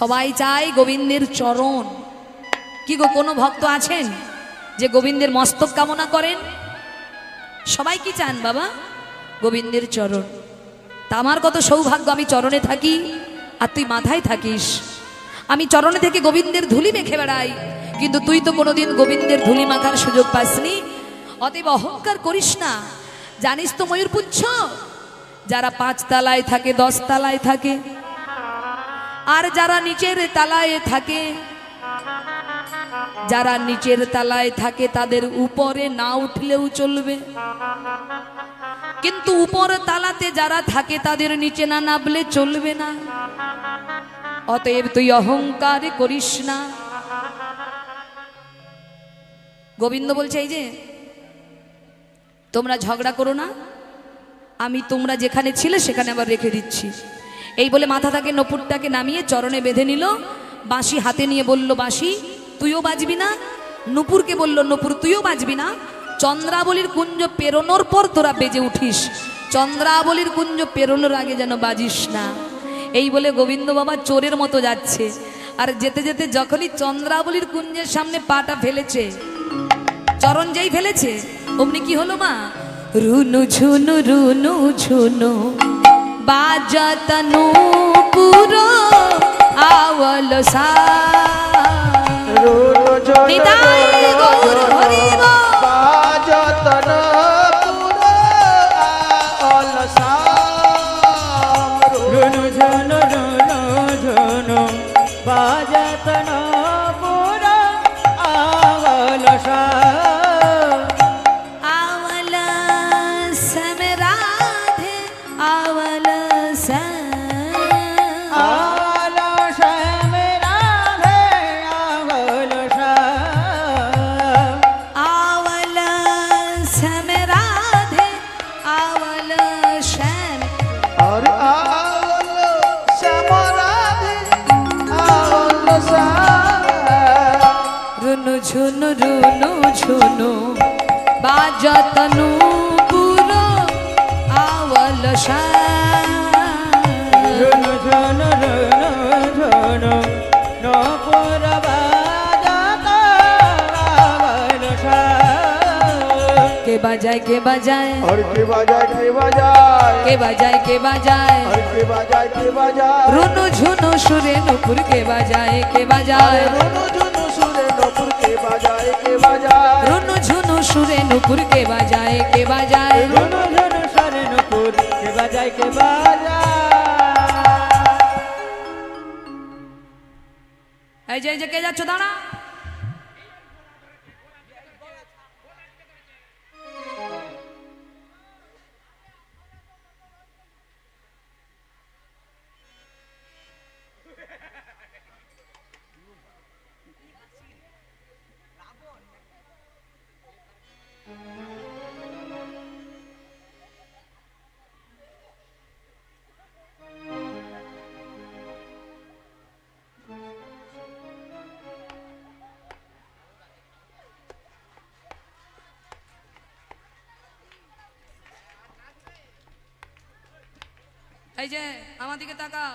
সবাই চায় গোবিন্দের চরণ। কি গো, কোনো ভক্ত আছেন যে গোবিন্দের মস্তক কামনা করেন? সবাই কি চান বাবা? গোবিন্দের চরণ। তা আমার কত সৌভাগ্য, আমি চরণে থাকি আর তুই মাথায় থাকিস। আমি চরণে থেকে গোবিন্দের ধুলি মেখে বেড়াই, কিন্তু তুই তো কোনোদিন গোবিন্দের ধুলি মাখার সুযোগ পাসনি। অতএব অহংকার করিস না। জানিস তো ময়ূরপুচ্ছ, যারা 5 তলায় থাকে, 10 তলায় থাকে, আর যারা নিচের তলায় থাকে, যারা নিচের তলায় থাকে তাদের উপরে না উঠলেও চলবে, কিন্তু উপর তলাতে যারা থাকে তাদের নিচে না নামলে চলবে না। অতএব তুই অহংকার করিস না। গোবিন্দ বলছে, এই যে তোমরা ঝগড়া করো না, আমি তোমরা যেখানে ছিলে সেখানে আবার রেখে দিচ্ছি। এই বলে মাথা থেকে নপুরটাকে নামিয়ে চরণে বেঁধে নিল। বাঁশি হাতে নিয়ে বলল, বাঁশি তুইও বাজবি না। নুপুরকে বলল, নুপুর তুইও বাজবি না। চন্দ্রাবলীর কুঞ্জ পেরোনোর পর তোরা বেজে উঠিস, চন্দ্রাবলীর কুঞ্জ পেরোনোর আগে যেন বাজিস না। এই বলে গোবিন্দ বাবা চোরের মতো যাচ্ছে, আর যেতে যেতে যখনই চন্দ্রাবলীর কুঞ্জের সামনে পাটা ফেলেছে, চরণ যেই ফেলেছে, অমনি কি হলো মা? রুনু ঝুনু বাজত নূপুর আওল সা। নিতাই গৌর হরি গো। বাজত নূপুর আওল সা। রুনু ঝুনু বাজত নূপুর আওল সা। ঝুনু ঝুনু বাজত নূপুর আওল সা। রুনু ঝুনু নূপুর বাজত আওল সা। কে বাজায় কে বাজায়, और के बजाय के बजाय, কে বাজায় কে বাজায়, और के बजाय के बजाय। রুনু ঝুনু সুরে নূপুর কে বাজায় কে বাজায়, रुनु झुनु सुरे नपुर के बजाय के बजाय। রুনু ঝুনু সুরে নূপুর কে বাজায় কে বাজায়। রুনু ঝুনু সুরে নূপুর কে বাজায় কে বাজায়। এই যে কে যাচ্ছ, দাঁড়া। এই যে আমার দিকে তাকাও।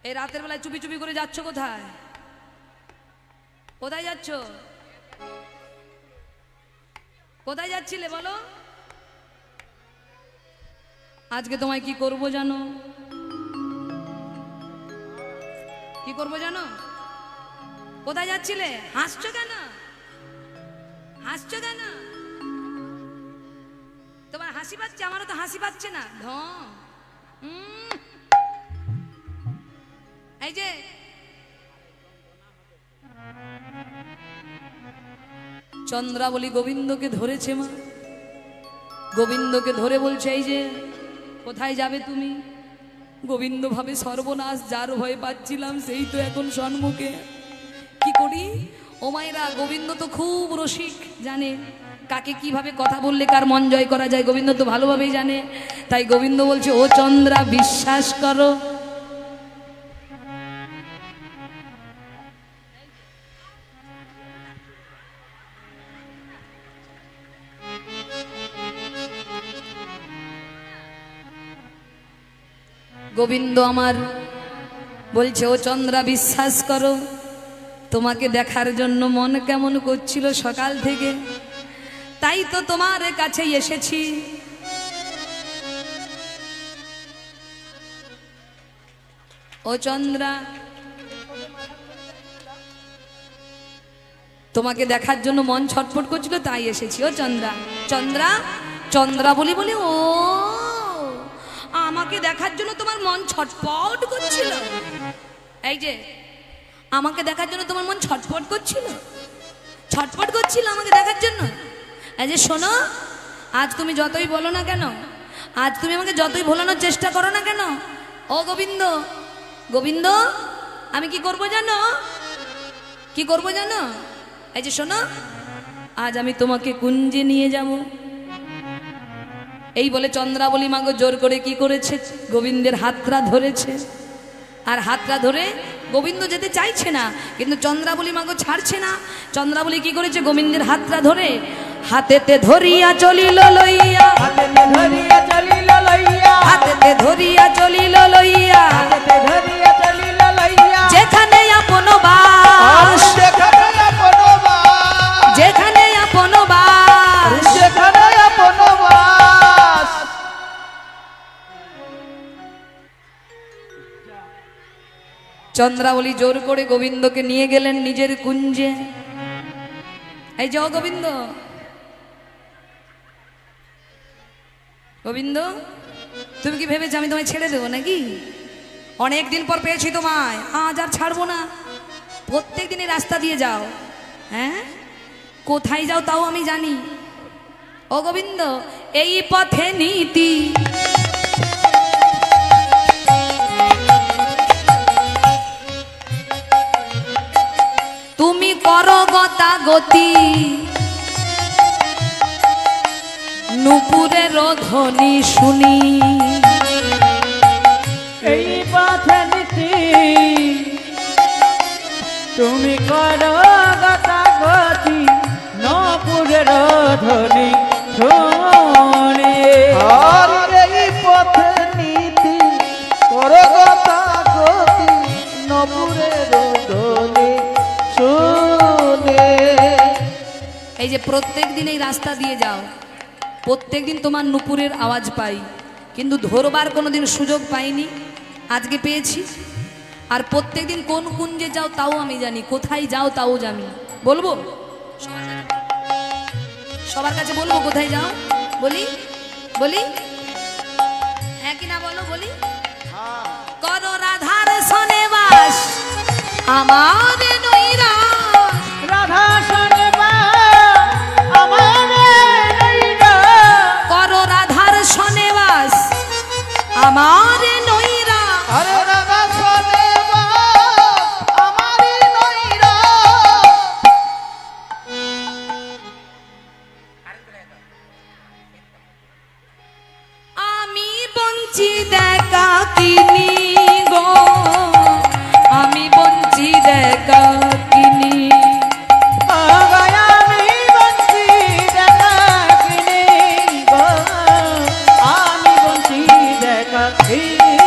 এই রাতের বেলায় চুপি চুপি করে যাচ্ছ কোথায়? কোথায় যাচ্ছ? কোথায় যাচ্ছিলে বলো? আজকে তোমায় কি করব জানো? কি করব জানো? কোথায় যাচ্ছিলে? হাসছো কেন? হাসছো কেন? তোমার হাসি পাচ্ছে, আমারও তো হাসি পাচ্ছে না। এই যে চন্দ্রাবলী গোবিন্দকে ধরেছে মা, গোবিন্দকে ধরে বলছে, এই যে কোথায় যাবে তুমি? গোবিন্দ ভাবে সর্বনাশ, যার ভয় পাচ্ছিলাম সেই তো এখন সম্মুখে, কি করি? ও মায়েরা, গোবিন্দ তো খুব রসিক, জানে কাকে কিভাবে কথা বললে কার মন জয় করা যায়, গোবিন্দ তো ভালোভাবেই জানে। তাই গোবিন্দ বলছে, ও চন্দ্রা বিশ্বাস করো, গোবিন্দ আমার বলছে ও চন্দ্রা বিশ্বাস করো, তোমাকে দেখার জন্য মন কেমন করছিল সকাল থেকে, তাই তো তোমার কাছে এসেছি। ও চন্দ্রা, তোমাকে দেখার জন্য মন ছটফট করছিল তাই এসেছি। ও চন্দ্রা, চন্দ্রা চন্দ্রা বলি বলি ও আমাকে দেখার জন্য তোমার মন ছটফট করছিল। এই যে আমাকে দেখার জন্য তোমার মন ছটফট করছিল, ছটফট করছিল আমাকে দেখার জন্য। এই যে শোনো, আজ তুমি যতই বলো না কেন, আজ তুমি আমাকে যতই ভোলানোর চেষ্টা করো না কেন, ও গোবিন্দ, গোবিন্দ আমি কি করব জানো, কি করব জানো? এই যে শোনো, আজ আমি তোমাকে কুঞ্জে নিয়ে যাব। এই বলে চন্দ্রাবলী মাগো জোর করে কি করেছে, গোবিন্দের হাতটা ধরেছে। আর হাতটা ধরে গোবিন্দ যেতে চাইছে না, কিন্তু চন্দ্রাবলী মাগো ছাড়ছে না। চন্দ্রাবলী কি করেছে, গোবিন্দের হাতটা ধরে হাতেতে ধরিয়া চলিল লইয়া, হাতেতে ধরিয়া চলিল লইয়া, হাতেতে ধরিয়া চলিল লইয়া, হাতেতে ধরিয়া চলিল লইয়া, যেখানে আপন বাস, যেখানে আপন বাস, যেখানে আপন বাস, যেখানে আপন বাস। চন্দ্রাবলী জোর করে গোবিন্দকে নিয়ে গেলেন নিজের কুঞ্জে। এই যে ও গোবিন্দ, গোবিন্দ তুমি কি ভেবেছো আমি তোমায় ছেড়ে দেবো নাকি? অনেক দিন পর পেয়েছি তোমায়, আজ আর ছাড়বো না। প্রত্যেক দিনই রাস্তা দিয়ে যাও, হ্যাঁ কোথায় যাও তাও আমি জানি। ও গোবিন্দ এই পথে নীতি, তুমি করো গতাগতি, নুপুরের ধ্বনি শুনি, এই পথে নীতি তুমি করো গতাগতি, নপুরের ধ্বনি শুনি। আর এই পথে নীতি করো গতাগতি, নপুরের ধ্বনি শুনে। এই যে প্রত্যেক দিন এই রাস্তা দিয়ে যাও, প্রত্যেক দিন তোমার নুপুরের আওয়াজ পাই, কিন্তু ধরবার কোনোদিন সুযোগ পাইনি, আজকে পেয়েছি। আর প্রত্যেক দিন কোন কুঞ্জে যাও তাও আমি জানি, কোথায় যাও তাও জানি। বলবো সবার কাছে বলবো কোথায় যাও, বলি বলি হ্যাঁ কিনা বলো, বলি করো রাধার সনে বাস আমার নৈরা, রাধা শোনবা আমার নইরা, করো রাধার সনে বাস আমার নৈরা, আরে রাধা সনে বাস আমারি নইরা। আমি বঞ্চি দেখা কিনি গো, আমি বঞ্চি দেখা কিনি, আমি বঞ্চি দেখাকিনি গো, আমি বঞ্চি দেখাকিনি।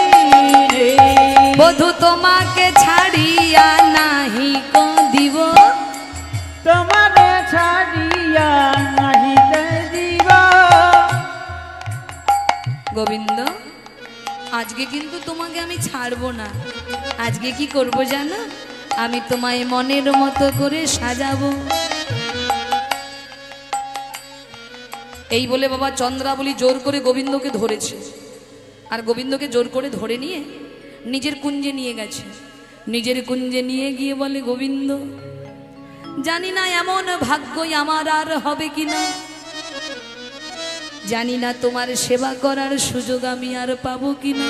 বধু তোমাকে ছাড়িয়া নাহি কো দিব, তোমারে ছাড়িয়া নাহি দিব। গোবিন্দ আজকে কিন্তু তোমাকে আমি ছাড়বো না। আজকে কি করব জানো, আমি তোমায় মনের মতো করে সাজাবো। এই বলে বাবা চন্দ্রাবলী জোর করে গোবিন্দকে ধরেছে, আর গোবিন্দকে জোর করে ধরে নিয়ে নিজের কুঞ্জে নিয়ে গেছে। নিজের কুঞ্জে নিয়ে গিয়ে বলে, গোবিন্দ জানি না এমন ভাগ্যই আমার আর হবে কিনা, জানি না তোমার সেবা করার সুযোগ আমি আর পাবো কিনা।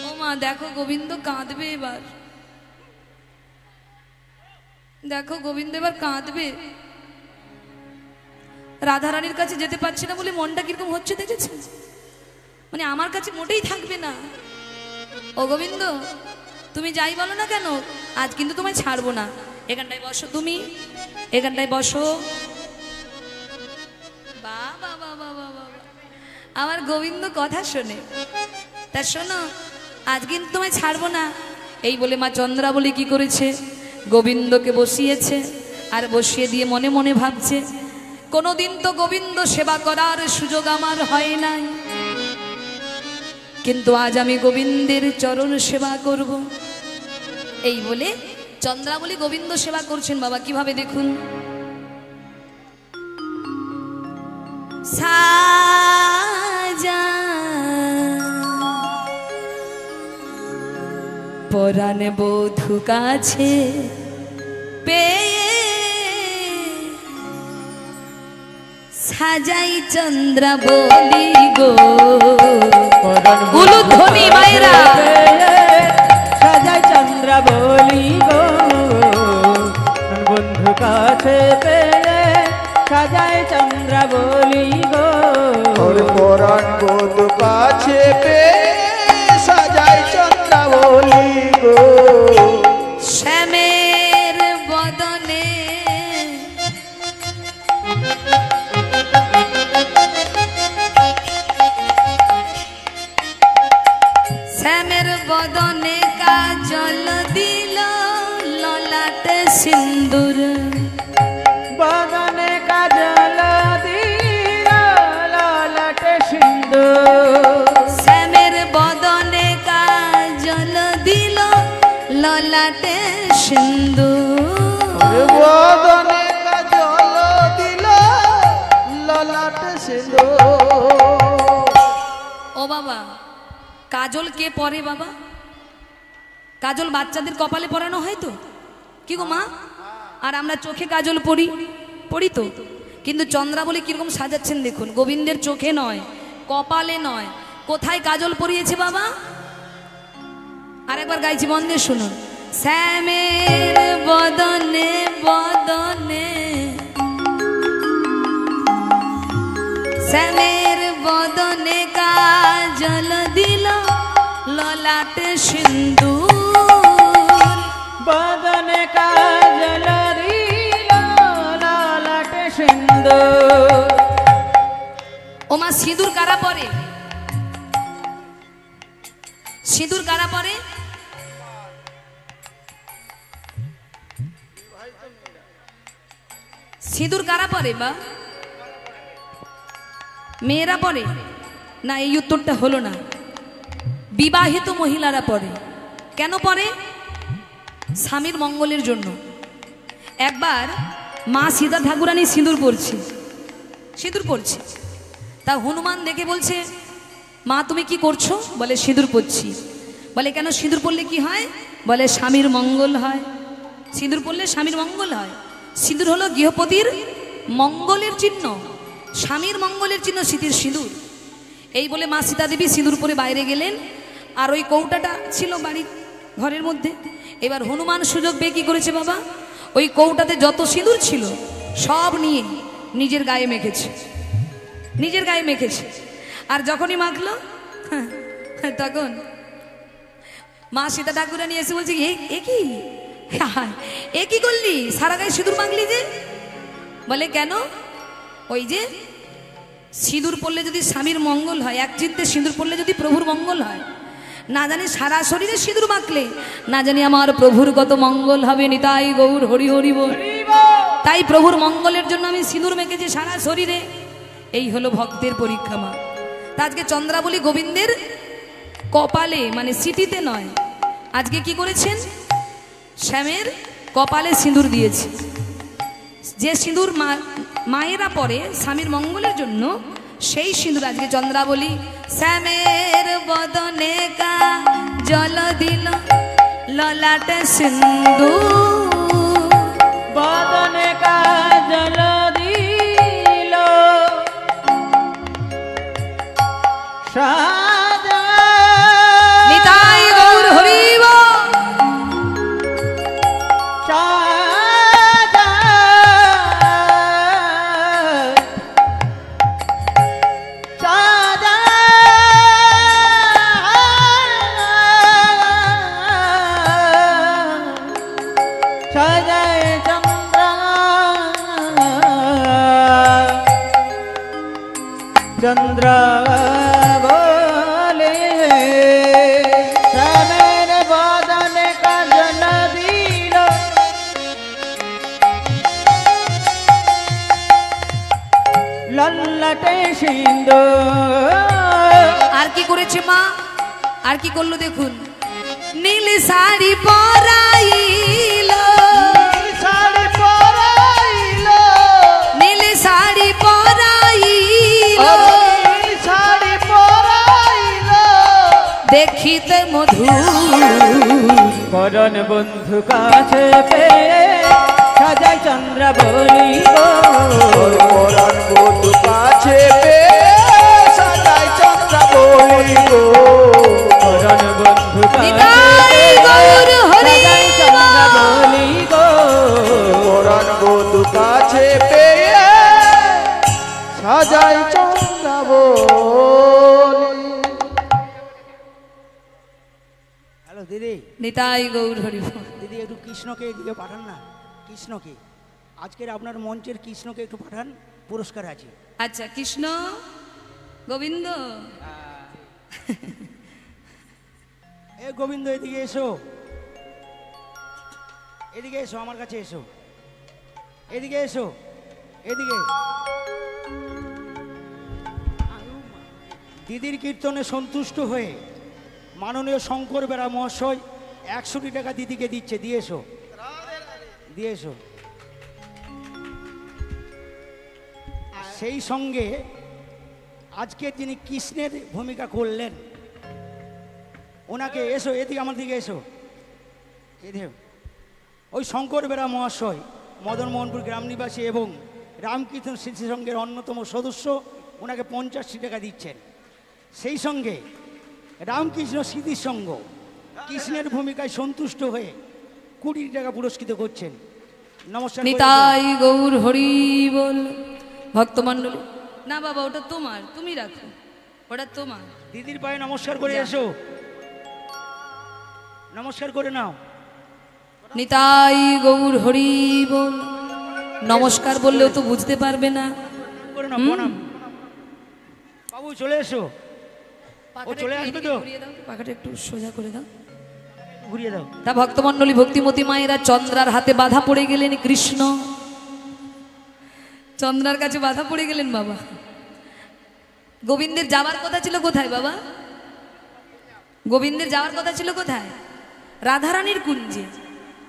ও মা দেখো গোবিন্দ কাঁদবে এবার, দেখো গোবিন্দ এবার কাঁদবে। রাধারানীর কাছে যেতে পারছে না বলে মনটা কিরকম হচ্ছে দেখেছে, মানে আমার কাছে মোটেই থাকবে না। ও গোবিন্দ তুমি যাই বলো না কেন, আজ কিন্তু তোমায় ছাড়বো না। এখানটায় বসো, তুমি এখানটায় বসো। বাবা বাবা বাবা, আমার গোবিন্দ কথা শোনে। তা শোনো, আজ কিন্তু তোমায় ছাড়বো না। এই বলে মা চন্দ্রাবলী কি করেছে, গোবিন্দকে বসিয়েছে, আর বসিয়ে দিয়ে মনে মনে ভাবছে, কোনোদিন তো গোবিন্দ সেবা করার সুযোগ আমার হয় নাই, কিন্তু আজ আমি গোবিন্দের চরণ সেবা করব। এই বলে চন্দ্রাবলী গোবিন্দ সেবা করছেন বাবা। কিভাবে দেখুন, সাজা পরাণ বধূ কাছে পেয়ে সাজাই চন্দ্রাবলী গো, উলুধ্বনি মায়েরা সাজাই চন্দ্রাবলী গো, বন্ধু কাছে পেয়ে সাজাই চন্দ্রাবলী গো, পরাণ বধূ কাছে পেয়ে সাজাই চন্দ্রাবলী গো। শ্যামের বদনে শ্যামের বদনে কাজল দিল, ললাটে সিন্দুর, বদনে কাজল দিল, ললাটে সিন্দুর, শ্যামের বদনে কাজল দিল, ললাটে সিন্দুর, বদনে কাজল দিল, ললাটে সিন্দুর। ও বাবা, কাজল কে পরে বাবা? কাজল বাচ্চাদের কপালে পরানো হয় তো, কি গো মা? আর আমরা চোখে কাজল পরি তো, কিন্তু চন্দ্রাবলী কিরকম সাজাচ্ছেন দেখুন, গোবিন্দের চোখে নয়, কপালে নয়, কোথায় কাজল পরিয়েছে বাবা? আরেকবার গাইছি, মন দিয়ে শুনুন। শ্যামের বদনে বদনে, শ্যামের বদনে কাজল দিল, ললাটে সিন্দুর, বদনে কাজল দিল, ললাটে সিন্দুর। ওমা সিঁদুর কারা পরে? সিঁদুর কারা পরে? সিঁদুর কারা পরে বা? মেয়েরা পরে না? এই উত্তরটা হলো না। বিবাহিত মহিলারা পরে। কেন পরে? স্বামীর মঙ্গলের জন্য। একবার মা সীতা ঠাকুরানী সিঁদুর পরছে, তা হনুমান দেখে বলছে, মা তুমি কি করছো? বলে সিঁদুর পরছি। বলে কেন সিঁদুর পরলে কি হয়? বলে স্বামীর মঙ্গল হয়। সিঁদুর পরলে স্বামীর মঙ্গল হয়। সিঁদুর হলো গৃহপতির মঙ্গলের চিহ্ন, স্বামীর মঙ্গলের চিহ্ন সীতির সিঁদুর। এই বলে মা সীতা দেবী সিঁদুর পরে বাইরে গেলেন, আর ওই কৌটাটা ছিল বাড়ির ঘরের মধ্যে। এবার হনুমান সুযোগ পেয়ে কি করেছে বাবা, ওই কৌটাতে যত সিঁদুর ছিল সব নিয়ে নিজের গায়ে মেখেছে। আর যখনই মাখলো তখন মা সীতা ঠাকুরানী এসে বলছে, এ কি করলি, সারা গায়ে সিঁদুর মাখলি যে? বলে কেন? ওই যে সিঁদুর পড়লে যদি স্বামীর মঙ্গল হয়, এক চিত্তে সিঁদুর পড়লে যদি প্রভুর মঙ্গল হয়, না জানি সারা শরীরে সিঁদুর মাখলে না জানি আমার প্রভুর কত মঙ্গল হবে। নিতাই গৌর হরি হরি বল। তাই প্রভুর মঙ্গলের জন্য আমি সিঁদুর মেখেছি সারা শরীরে। এই হলো ভক্তের পরীক্ষা মা। তা আজকে চন্দ্রাবলী গোবিন্দের কপালে, মানে সিটিতে নয়, আজকে কি করেছেন, শ্যামের কপালে সিঁদুর দিয়েছে। যে সিঁদুর মায়েরা পরে স্বামীর মঙ্গলের জন্য, সেই সিঁদুর আজকে চন্দ্রাবলী শ্যামের বদনে কাজল দিল, ললাটে সিন্দুর, বদনে কাজল দিল, সাজা। নিতাই গৌর হরি বল। সাজা সাজা সাজায় চন্দ্র বলে সিন্ধু। আর কি করেছে মা, আর কি করলো দেখুন, নীল শাড়ি পরাইল, শাড়ি পরাইল, নীল শাড়ি পরাইল, শাড়ি পরাইল, দেখিতে মধু করণ বন্ধু কাছে পেয়ে সাজাই চন্দ্রাবলী গো। পরাণ বধূ কাছে পেয়ে সাজাই চন্দ্রাবলী গো। করণ বন্ধু কাছে নিতাই গৌর হরি সাজাই চন্দ্রাবলী গো। পরাণ বধূ কাছে পেয়ে সাজাই চন্দ্রাবলী। হ্যালো দিদি, নিতাই গৌর হরি। দিদি একটু কৃষ্ণকে এদিকে পাঠান না, কৃষ্ণকে আজকের আপনার মঞ্চের কৃষ্ণকে একটু পাঠান, পুরস্কার আছে। আচ্ছা, কৃষ্ণ গোবিন্দ, এ গোবিন্দ এদিকে এসো, এদিকে এসো, আমার কাছে এসো, এদিকে এসো, এদিকে। দিদির কীর্তনে সন্তুষ্ট হয়ে মাননীয় শঙ্কর বেরা মহাশয় 100 টাকা দিদিকে দিচ্ছে, দিয়ে এসো, দিয়ে এসো। সেই সঙ্গে আজকে যিনি কৃষ্ণের ভূমিকা করলেন ওনাকে, এসো এদিকে, আমার দিকে এসো, এদিকে। ওই শঙ্কর বেরা মহাশয় মদন মোহনপুর গ্রাম নিবাসী এবং রামকৃষ্ণ স্মৃতি সংঘের অন্যতম সদস্য, ওনাকে 50 টাকা দিচ্ছেন। সেই সঙ্গে রামকৃষ্ণ স্মৃতি সংঘ কৃষ্ণের ভূমিকায় সন্তুষ্ট হয়ে 20 টাকা পুরস্কৃত করছেন। নমস্কার। নিতাই গৌর হরি বল। ভক্তমণ্ডলী, না বাবা ওটা তোমার, তুমি রাখো, ওটা তোমার। দিদির পায়ে নমস্কার করে এসো, নমস্কার করে নাও। নিতাই গৌর হরি বল। নমস্কার বললেও তো বুঝতে পারবে না। করে নাও, প্রণাম। বাবু চলে এসো, ও চলে আসবে তো? পাখাটা একটু সোজা করে দাও, ঘুরিয়ে দাও। তা ভক্তমণ্ডলী, ভক্তিমতী মায়েরা চন্দ্রার হাতে বাধা পড়ে গেলেন। কৃষ্ণ চন্দ্রার কাছে বাধা পড়ে গেলেন। বাবা গোবিন্দের যাওয়ার কথা ছিল কোথায়? বাবা গোবিন্দের যাওয়ার কথা ছিল কোথায়? রাধারানীর কুঞ্জে,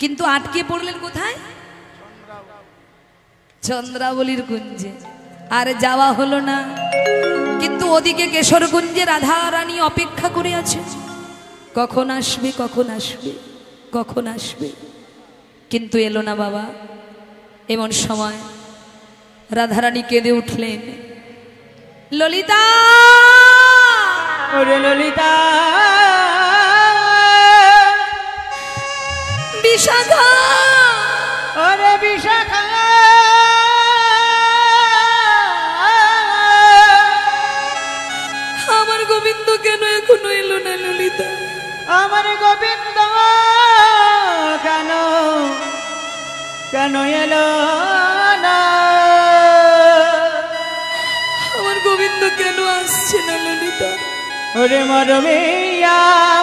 কিন্তু আটকে পড়লেন কোথায়? চন্দ্রাবলীর কুঞ্জে। আর যাওয়া হলো না। কিন্তু ওদিকে কেশরকুঞ্জে রাধারানী অপেক্ষা করে আছে, কখন আসবে, কখন আসবে, কখন আসবে, কিন্তু এলো না। বাবা এমন সময় রাধারানী কেঁদে উঠলেন। ললিতা, ওরে ললিতা, বিশাখা, ওরে বিশাখা, আমার গোবিন্দ কেন এখনো এলো না? ললিতা, আমার গোবিন্দ কেন কেন এলো না? আমার গোবিন্দ কেন আসছে না? ললিতা, ওরে মরমিয়া,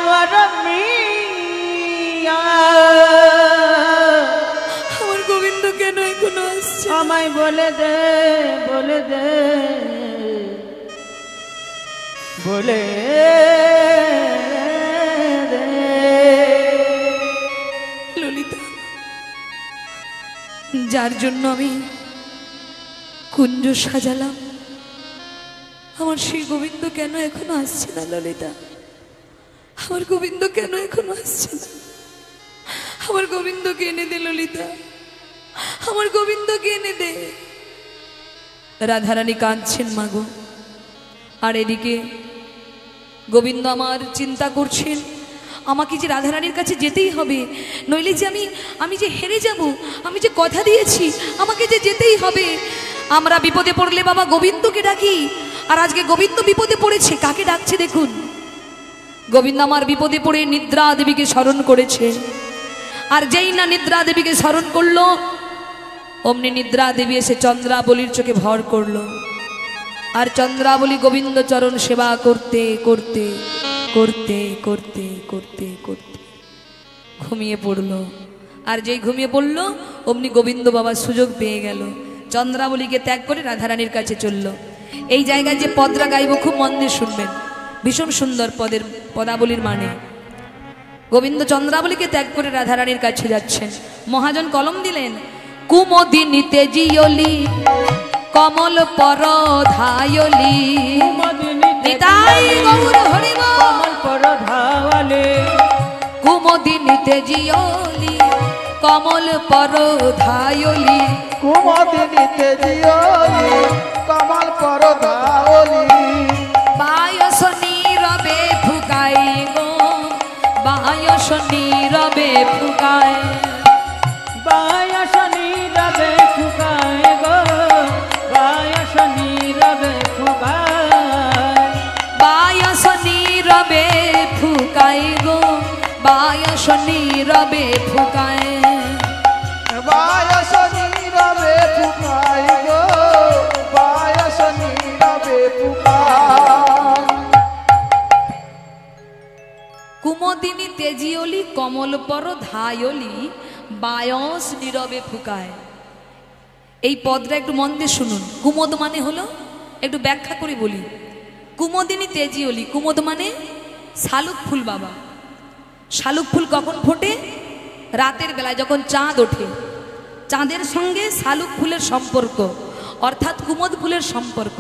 মরমিয়া, আমার গোবিন্দ কেন এখনো আসছে? আমায় বলে দে, বলে দে, বলে দে। ললিতা, যার জন্য আমি কুঞ্জ সাজালাম, আমার সেই গোবিন্দ কেন এখনো আসছে না? ললিতা, আমার গোবিন্দ কেন এখনো আসছে না? আমার গোবিন্দকে এনে দে ললিতা, আমার গোবিন্দকে এনে দে। রাধারানী কাঁদছেন মাগো, আর এদিকে গোবিন্দ আমার চিন্তা করছেন, আমাকে যে রাধারানীর কাছে যেতেই হবে, নইলে যে আমি যে হেরে যাব, আমি যে কথা দিয়েছি আমাকে যে যেতেই হবে। আমরা বিপদে পড়লে বাবা গোবিন্দকে ডাকি, আর আজকে গোবিন্দ বিপদে পড়েছে, কাকে ডাকছে দেখুন। গোবিন্দ আমার বিপদে পড়ে নিদ্রা দেবীকে স্মরণ করেছে, আর যেই না নিদ্রা দেবীকে স্মরণ করলো, অমনি নিদ্রা দেবী এসে চন্দ্রাবলীর চোখে ভর করলো। আর চন্দ্রাবলী গোবিন্দ চরণ সেবা করতে করতে করতে করতে করতে করতে ঘুমিয়ে পড়লো। আর যেই ঘুমিয়ে পড়লো, অমনি গোবিন্দ বাবা সুযোগ পেয়ে গেল, চন্দ্রাবলীকে ত্যাগ করে রাধারানীর কাছে চলল। এই জায়গায় যে পদরা গাইব খুব মন দিয়ে শুনবেন, ভীষণ সুন্দর পদের পদাবলীর মানে। গোবিন্দ চন্দ্রাবলীকে ত্যাগ করে রাধারানীর কাছে যাচ্ছেন। মহাজন কলম দিলেন, কুমোদিনী তেজিয়লি কমল পর ধায়লি, নিতাই গৌর হরি বল। কমল পর ধাওয়ালে, কুমোদিনী তেজিয়লি কমল পর ধায়লি, কুমদিনী তেজিয়লি কমল পর ধাওলি, বায়স নীরবে ফুকাই গো, বায়স নীরবে ফুকায়, বায়স নীরবে ফুকায় গো, বায়স নীরবে ফুকায়, বায়স নীরবে ফুকাই গো, বায়স নীরবে ফুকায়, বায়স নীরবে ফুকাই গো, বায়স নীরবে ফুকাই। কুমোদিনী তেজিয়লি কমল পর ধায়লি, বায়স নীরবে ফুকায়। এই পদটা একটু মন দিয়ে শুনুন। কুমোদ মানে হলো, একটু ব্যাখ্যা করে বলি। কুমোদিনী তেজিয়লি, কুমোদ মানে শালুক ফুল বাবা। শালুক ফুল কখন ফোটে? রাতের বেলায় যখন চাঁদ ওঠে, চাঁদের সঙ্গে শালুক ফুলের সম্পর্ক, অর্থাৎ কুমোদ ফুলের সম্পর্ক।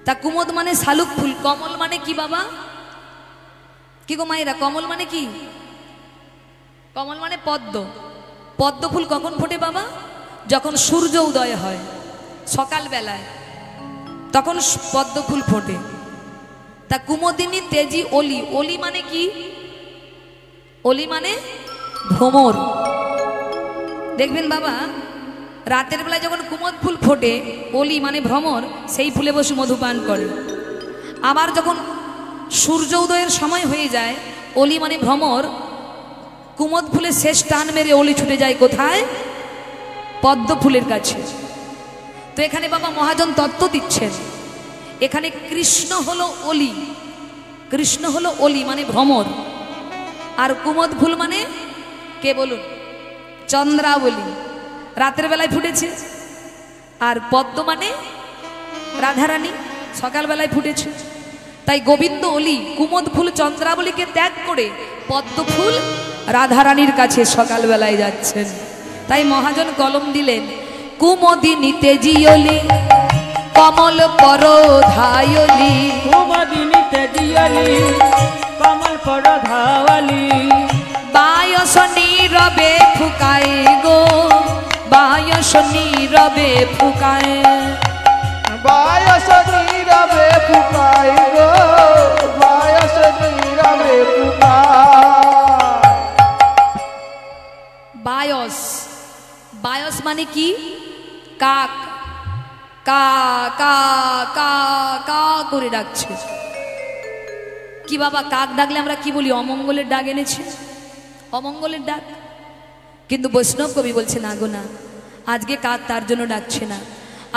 তা কুমোদ মানে শালুক ফুল। কমল মানে কি বাবা? কি গো মায়েরা, কমল মানে কি? কমল মানে পদ্ম। পদ্ম ফুল কখন ফোটে বাবা? যখন সূর্য উদয় হয় সকাল বেলায়, তখন পদ্ম ফুল ফোটে। তা কুমোদিনী তেজি অলি, অলি মানে কি? অলি মানে ভ্রমর। দেখবেন বাবা, রাতের বেলায় যখন কুমোদ ফুল ফোটে, অলি মানে ভ্রমর, সেই ফুলে বসে মধুপান করে। আবার যখন সূর্য উদয়ের সময় হয়ে যায়, অলি মানে ভ্রমর, কুমোদ ফুলের শেষ টান মেরে অলি ছুটে যায় কোথায়? পদ্ম ফুলের কাছে। তো এখানে বাবা মহাজন তত্ত্ব দিচ্ছেন, এখানে কৃষ্ণ হলো অলি, কৃষ্ণ হলো অলি মানে ভ্রমর, আর কুমোদ ফুল মানে কে বলুন? চন্দ্রাবলী, রাতের বেলায় ফুটেছে। আর পদ্ম মানে রাধারানী, সকালবেলায় ফুটেছে। তাই গোবিন্দ অলি, কুমোদ ফুল চন্দ্রাবলীকে ত্যাগ করে পদ্ম ফুল রাধারানীর কাছে সকালবেলায় যাচ্ছেন। তাই মহাজন কলম দিলেন, কুমোদিনী তেজিয়লি কমল পর ধায়লি, কুমদিনী তেজিয়লি কমল পর ধাওয়ালি, বায়স নীরবে ফুকায় গো, বায়স নীরবে ফুকায়, বায়স নীরবে ফুকাই গো, বায়স নীরবে ফুকাই। বায়স, বায়স মানে কি? কাক, কা কা কা কা করে ডাকছে। কি বাবা, কাক ডাকলে আমরা কি বলি? অমঙ্গলের ডাক এনেছে, অমঙ্গলের ডাক। কিন্তু বৈষ্ণব কবি বলছে না গো না, আজকে কাক তার জন্য ডাকছে না।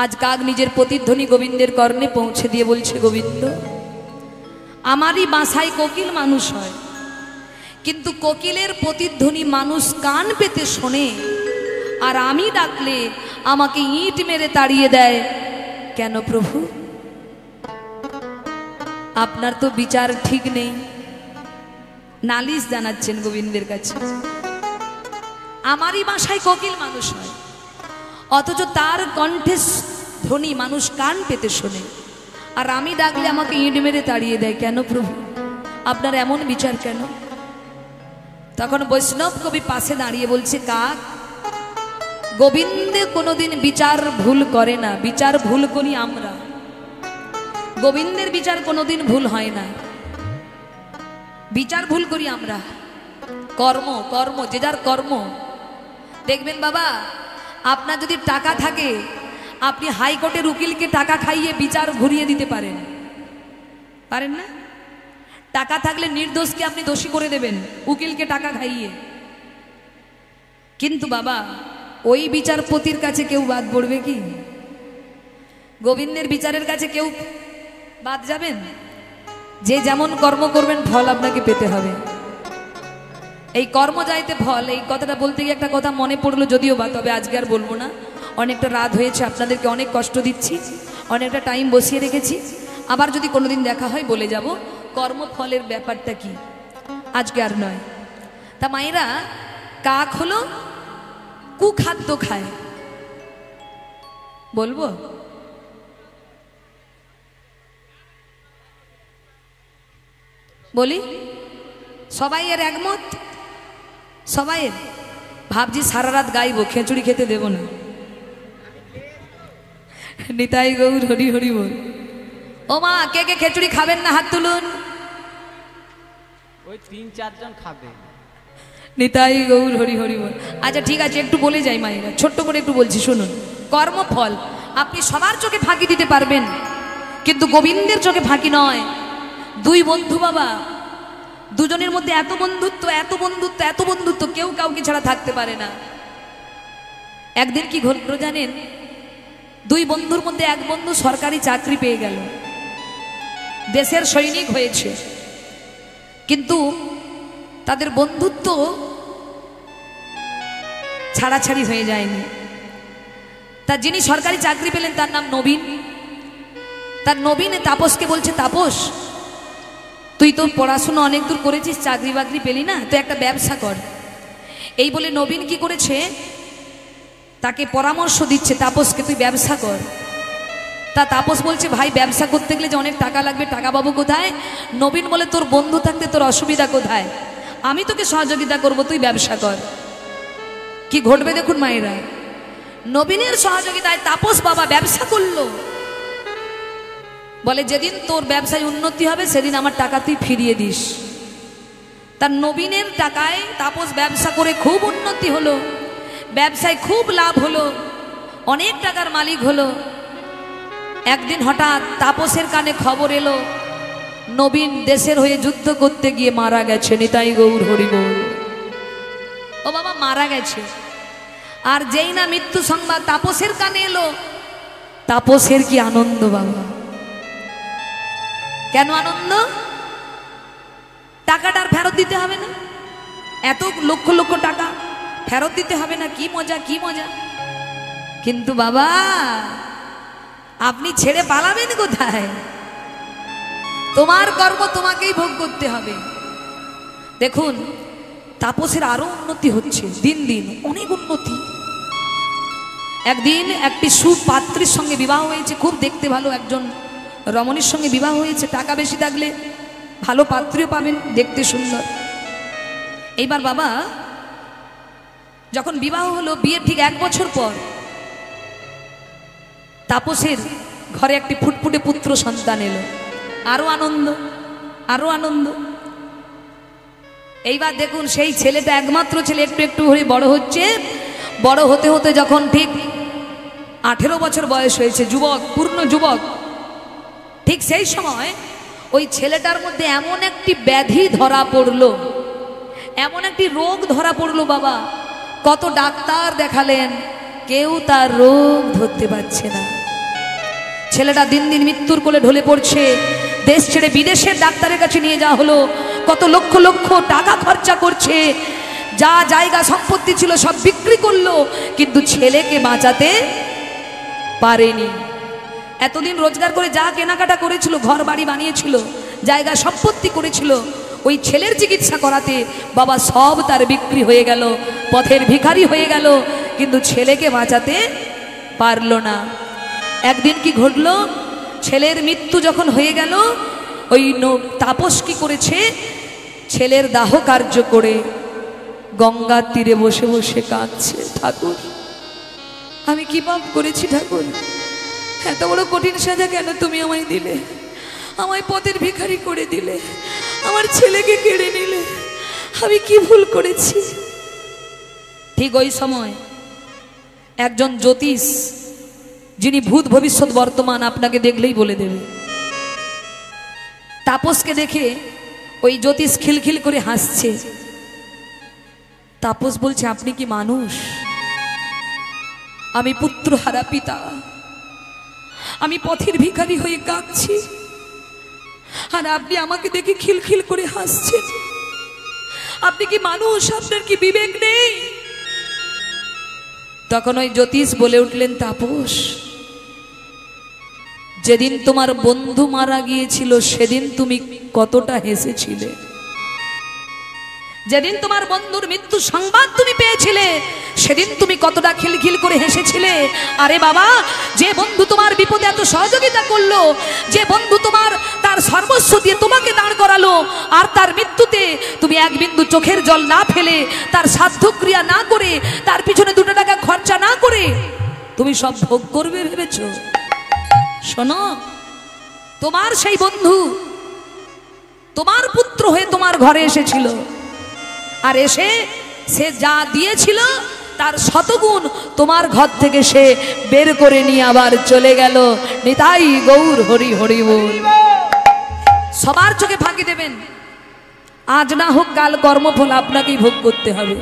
আজ কাক নিজের প্রতিধ্বনি গোবিন্দের কর্ণে পৌঁছে দিয়ে বলছে, গোবিন্দ আমারই বাসায় কোকিল মানুষ হয়, কিন্তু কোকিলের প্রতিধ্বনি মানুষ কান পেতে শোনে, আর আমি ডাকলে আমাকে ইট মেরে তাড়িয়ে দেয় কেন প্রভু? আপনার তো বিচার ঠিক নেই। নালিশ জানাচ্ছেন গোবিন্দের কাছে। আমারই বাসায় কোকিল মানুষ হয়, অথচ তার কণ্ঠে ধ্বনি মানুষ কান পেতে শোনে, আর আমি ডাকলে আমাকে ইট মেরে তাড়িয়ে দেয় কেন প্রভু? আপনার এমন বিচার কেন? তখন বৈষ্ণব কবি পাশে দাঁড়িয়ে বলছে, কাক, গোবিন্দে কোনোদিন বিচার ভুল করে না, বিচার ভুল করি আমরা। গোবিন্দের বিচার কোনোদিন ভুল হয় না, বিচার ভুল করি আমরা। কর্ম, কর্ম, যে যার কর্ম। দেখবেন বাবা, আপনার যদি টাকা থাকে, আপনি হাইকোর্টের উকিলকে টাকা খাইয়ে বিচার ঘুরিয়ে দিতে পারেন, পারেন না? টাকা থাকলে নির্দোষকে আপনি দোষী করে দেবেন উকিলকে টাকা খাইয়ে। কিন্তু বাবা, ওই বিচারপতির কাছে কেউ বাদ পড়বে কি? গোবিন্দের বিচারের কাছে কেউ বাদ যাবেন? যে যেমন কর্ম করবেন ফল আপনাকে পেতে হবে। এই কর্ম যাইতে ফল, এই কথাটা বলতে গিয়ে একটা কথা মনে পড়লো, যদিও বা, তবে আজকে আর বলবো না, অনেকটা রাত হয়েছে, আপনাদেরকে অনেক কষ্ট দিচ্ছি। অনেকটা টাইম বসিয়ে রেখেছি, আবার যদি কোনোদিন দেখা হয় বলে যাব কর্মফলের ব্যাপারটা কি, আজকে আর নয়। তা মায়েরা, কাক হলো কুখাদ্য খায়, বলবো? বলি? সবাই এর একমত? সবাই ভাবছি সারা রাত গাইবো, খেচুড়ি খেতে দেব না। নিতাই গৌর হরি হরি বল। ও মা, কে কে খেচুড়ি খাবেন না হাত তুলুন। ওই 3-4 জন খাবে। নিতাই গৌর হরি হরি বল। আচ্ছা ঠিক আছে, একটু বলে যাই মায়েরা, ছোট্ট করে একটু বলছি শুনুন। কর্মফল আপনি সবার চোখে ফাঁকি দিতে পারবেন, কিন্তু গোবিন্দের চোখে ফাঁকি নয়। দুই বন্ধু বাবা, দুজনের মধ্যে এত বন্ধুত্ব, এত বন্ধুত্ব, এত বন্ধুত্ব, কেউ কাউকে ছাড়া থাকতে পারে না। একদিন কি ঘটল জানেন? দুই বন্ধুর মধ্যে এক বন্ধু সরকারি চাকরি পেয়ে গেল, দেশের সৈনিক হয়েছে, কিন্তু তাদের বন্ধুত্ব ছাড়াছাড়ি হয়ে যায়নি। তা যিনি সরকারি চাকরি পেলেন তার নাম নবীন। তার নবীন তাপসকে বলছে, তাপস তুই তো পড়াশোনা অনেক দূর করেছিস, চাকরি বাকরি পেলি না, তুই একটা ব্যবসা কর। এই বলে নবীন কি করেছে, তাকে পরামর্শ দিচ্ছে, তাপসকে তুই ব্যবসা কর। তা তাপস বলছে, ভাই ব্যবসা করতে গেলে যে অনেক টাকা লাগবে, টাকা পাবো কোথায়? নবীন বলে, তোর বন্ধু থাকতে তোর অসুবিধা কোথায়, আমি তোকে সহযোগিতা করব, তুই ব্যবসা কর। কি ঘটবে দেখুন মায়েরা, নবীনের সহযোগিতায় তাপস বাবা ব্যবসা করলো। বলে, যেদিন তোর ব্যবসায় উন্নতি হবে সেদিন আমার টাকা তুই ফিরিয়ে দিস। তার নবীনের টাকায় তাপস ব্যবসা করে খুব উন্নতি হলো, ব্যবসায় খুব লাভ হলো, অনেক টাকার মালিক হলো। একদিন হঠাৎ তাপসের কানে খবর এলো, নবীন দেশের হয়ে যুদ্ধ করতে গিয়ে মারা গেছে। নিতাই গৌর হরি বল। ও বাবা, মারা গেছে। আর যেই না মৃত্যু সংবাদ তাপসের কানে এলো, তাপসের কি আনন্দ বাবা! কেন আনন্দ? টাকাটা আর ফেরত দিতে হবে না, এত লক্ষ লক্ষ টাকা ফেরত দিতে হবে না, কি মজা, কি মজা। কিন্তু বাবা, আপনি ছেড়ে পালাবেন কোথায়? তোমার কর্ম তোমাকেই ভোগ করতে হবে। দেখুন, তাপসের আরো উন্নতি হচ্ছে, দিন দিন অনেক উন্নতি। একদিন একটি সুপাত্রীর সঙ্গে বিবাহ হয়েছে, খুব দেখতে ভালো একজন রমণীর সঙ্গে বিবাহ হয়েছে। টাকা বেশি থাকলে ভালো পাত্রীও পাবেন, দেখতে সুন্দর। এইবার বাবা, যখন বিবাহ হলো, বিয়ের ঠিক 1 বছর পর তাপসের ঘরে একটি ফুটফুটে পুত্র সন্তান এলো। আরো আনন্দ, আরো আনন্দ। এইবার দেখুন, সেই ছেলেটা একমাত্র ছেলে, একটু একটু হয়ে বড় হচ্ছে। বড় হতে হতে যখন ঠিক 18 বছর বয়স হয়েছে, যুবক, পূর্ণ যুবক, ঠিক সেই সময় ওই ছেলেটার মধ্যে এমন একটি ব্যাধি ধরা পড়লো, এমন একটি রোগ ধরা পড়লো বাবা। কত ডাক্তার দেখালেন, কেউ তার রোগ ধরতে পারছে না। ছেলেটা দিন দিন মৃত্যুর কোলে ঢলে পড়ছে। দেশ ছেড়ে বিদেশের ডাক্তারের কাছে নিয়ে যাওয়া হলো, কত লক্ষ লক্ষ টাকা খরচা করছে, যা জায়গা সম্পত্তি ছিল সব বিক্রি করলো, কিন্তু ছেলেকে বাঁচাতে পারেনি। এতদিন রোজগার করে যা কেনাকাটা করেছিল, ঘর বাড়ি বানিয়েছিল, জায়গা সম্পত্তি করেছিল, ওই ছেলের চিকিৎসা করাতে বাবা সব তার বিক্রি হয়ে গেল, পথের ভিখারি হয়ে গেল, কিন্তু ছেলেকে বাঁচাতে পারল না। একদিন কি ঘটলো, ছেলের মৃত্যু যখন হয়ে গেল, ওই তাপস কি করেছে, ছেলের দাহ কার্য করে গঙ্গার তীরে বসে বসে কাঁদছে, ঠাকুর আমি কি পাপ করেছি ঠাকুর, এত বড় কঠিন সাজা কেন তুমি আমায় দিলে, আমায় পথের ভিখারি করে দিলে, আমার ছেলেকে কেড়ে নিলে, আমি কি ভুল করেছি। ঠিক ওই সময় একজন জ্যোতিষ, যিনি ভূত ভবিষ্যৎ বর্তমান আপনাকে দেখলেই বলে দেবে, তাপসকে দেখে ওই জ্যোতিষ খিলখিল করে হাসছে। তাপস বলছে, আপনি কি মানুষ? আমি পুত্র হারা পিতা, আমি পথের ভিখারি হয়ে কাঁদছি, আর আপনি আমাকে দেখে খিলখিল করে হাসছেন। আপনি কি মানুষ? আপনার কি বিবেক নেই? তখন ওই জ্যোতিষ বলে উঠলেন, তাপস যেদিন তোমার বন্ধু মারা গিয়েছিল সেদিন তুমি কতটা হেসেছিলে, যেদিন তোমার বন্ধুর মৃত্যু সংবাদ তুমি পেয়েছিলে সেদিন তুমি কতটা খিলখিল করে হেসেছিলে। আরে বাবা, যে বন্ধু তোমার বিপদে এত সহযোগিতা করলো, যে বন্ধু তোমার তার সর্বস্ব দিয়ে তোমাকে দাঁড় করালো, আর তার মৃত্যুতে তুমি এক বিন্দু চোখের জল না ফেলে, তার সাধ্যক্রিয়া না করে, তার পিছনে 2 টাকা খরচা না করে তুমি সব ভোগ করবে ভেবেছো? শোনো, তোমার সেই বন্ধু তোমার পুত্র হয়ে তোমার ঘরে এসেছিল, আর এসে সে যা দিয়েছিল তার শতগুণ তোমার ঘর থেকে সে বের করে নিয়ে আবার চলে গেল। নিতাই গৌর হরি হরি বল। সবার চোখে ফাঁকি দেবেন, আজ না হোক কাল কর্মফল আপনাকেই ভোগ করতে হবে।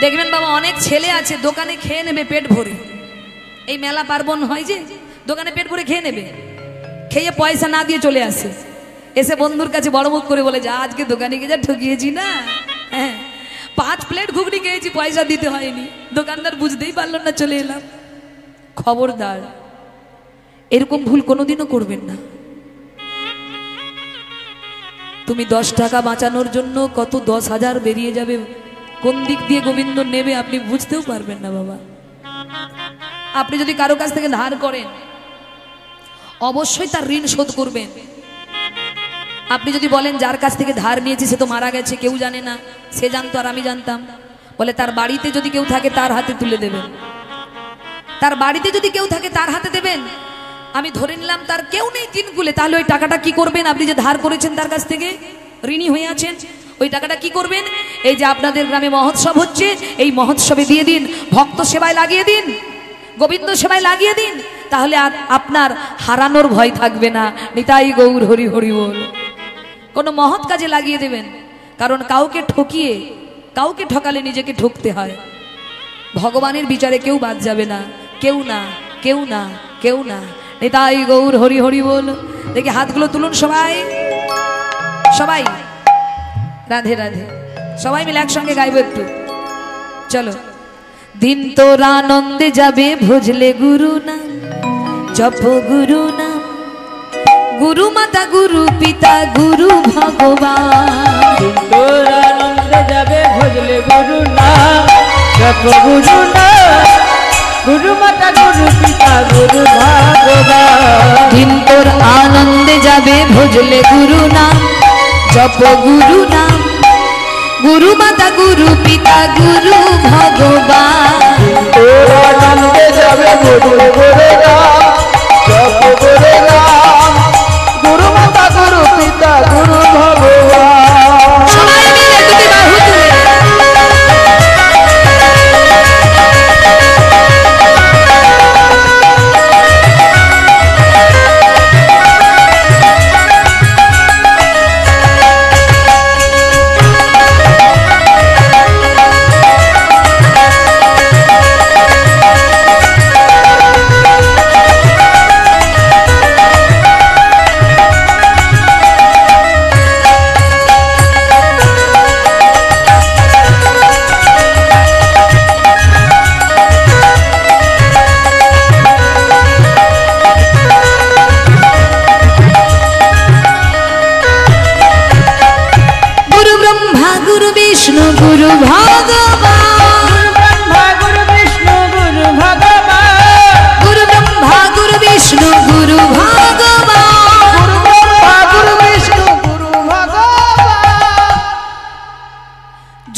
দেখবেন বাবা, অনেক ছেলে আছে দোকানে খেয়ে নেবে পেট ভরে, এই মেলা পার্বণ হয় যে দোকানে পেট ভরে খেয়ে নেবে, খেয়ে পয়সা না দিয়ে চলে আসে, এসে বন্ধুর কাছে বড় মুখ করে বলে, যা আজকে দোকানে গিয়ে যা ঠকিয়েছি না, হ্যাঁ 5 প্লেট ঘুগনি খেয়েছি, পয়সা দিতে হয়নি, দোকানদার বুঝতেই পারলো না, চলে এলাম। খবরদার, এরকম ভুল কোনোদিনও করবেন না। তুমি 10 টাকা বাঁচানোর জন্য কত 10,000 বেরিয়ে যাবে, কোন দিক দিয়ে গোবিন্দ নেবে আপনি বুঝতেও পারবেন না বাবা। আপনি যদি কারো কাছ থেকে ধার করেন অবশ্যই তার ঋণ শোধ করবেন। আপনি যদি বলেন যার কাছ থেকে ধার নিয়েছি সে তো মারা গেছে, কেউ জানে না, সে জানতো আর আমি জানতাম, বলে তার বাড়িতে যদি কেউ থাকে তার হাতে তুলে দেবেন, তার বাড়িতে যদি কেউ থাকে তার হাতে দেবেন। আমি ধরে নিলাম তার কেউ নেই দিনগুলো, তাহলে ওই টাকাটা কি করবেন? আপনি যে ধার করেছেন তার কাছ থেকে, ঋণী হয়ে আছেন, ওই টাকাটা কি করবেন? এই যে আপনাদের গ্রামে মহোৎসব হচ্ছে, এই মহোৎসবে দিয়ে দিন, ভক্ত সেবায় লাগিয়ে দিন, গোবিন্দ সেবায় লাগিয়ে দিন, তাহলে আর আপনার হারানোর ভয় থাকবে না। নিতাই গৌর হরি হরি বল। কোনো মহৎ কাজে লাগিয়ে দেবেন, কারণ কাউকে ঠকিয়ে, কাউকে ঠকালে নিজেকে ঠকতে হয়। ভগবানের বিচারে কেউ বাদ যাবে না, কেউ না, কেউ না, কেউ না। নিতাই গৌর হরি হরি বল। দেখি হাতগুলো তুলুন সবাই, সবাই রাধে রাধে, সবাই মিলে একসঙ্গে গাইব একটু, চলো। দিন তোর আনন্দে যাবে ভজলে গুরু নাম, জপ গুরু নাম, গুরু মাতা গুরু পিতা গুরু ভগবান। দিন তোর আনন্দে যাবে ভজলে গুরু নাম, জপ গুরু নাম, গুরু মাতা গুরু পিতা গুরু ভগবান। দিন তোর আনন্দে যাবে ভজলে গুরু নাম, জপ গুরু নাম, গুরু মাতা গুরু পিতা গুরু ভগবান। তোর আনন্দে যাবে ভজলে গুরু নাম, জপ গুরু নাম, গুরু মাতা গুরু পিতা গুরু ভগবান। সবাই মিলে দুটি বাহু তুলে গুরু ভগবান, গুরু বিষ্ণু গুরু ভগবান, গুরু ব্রহ্মা গুরু বিষ্ণু গুরু ভগবান, গুরু ব্রহ্মা গুরু বিষ্ণু গুরু ভগবান।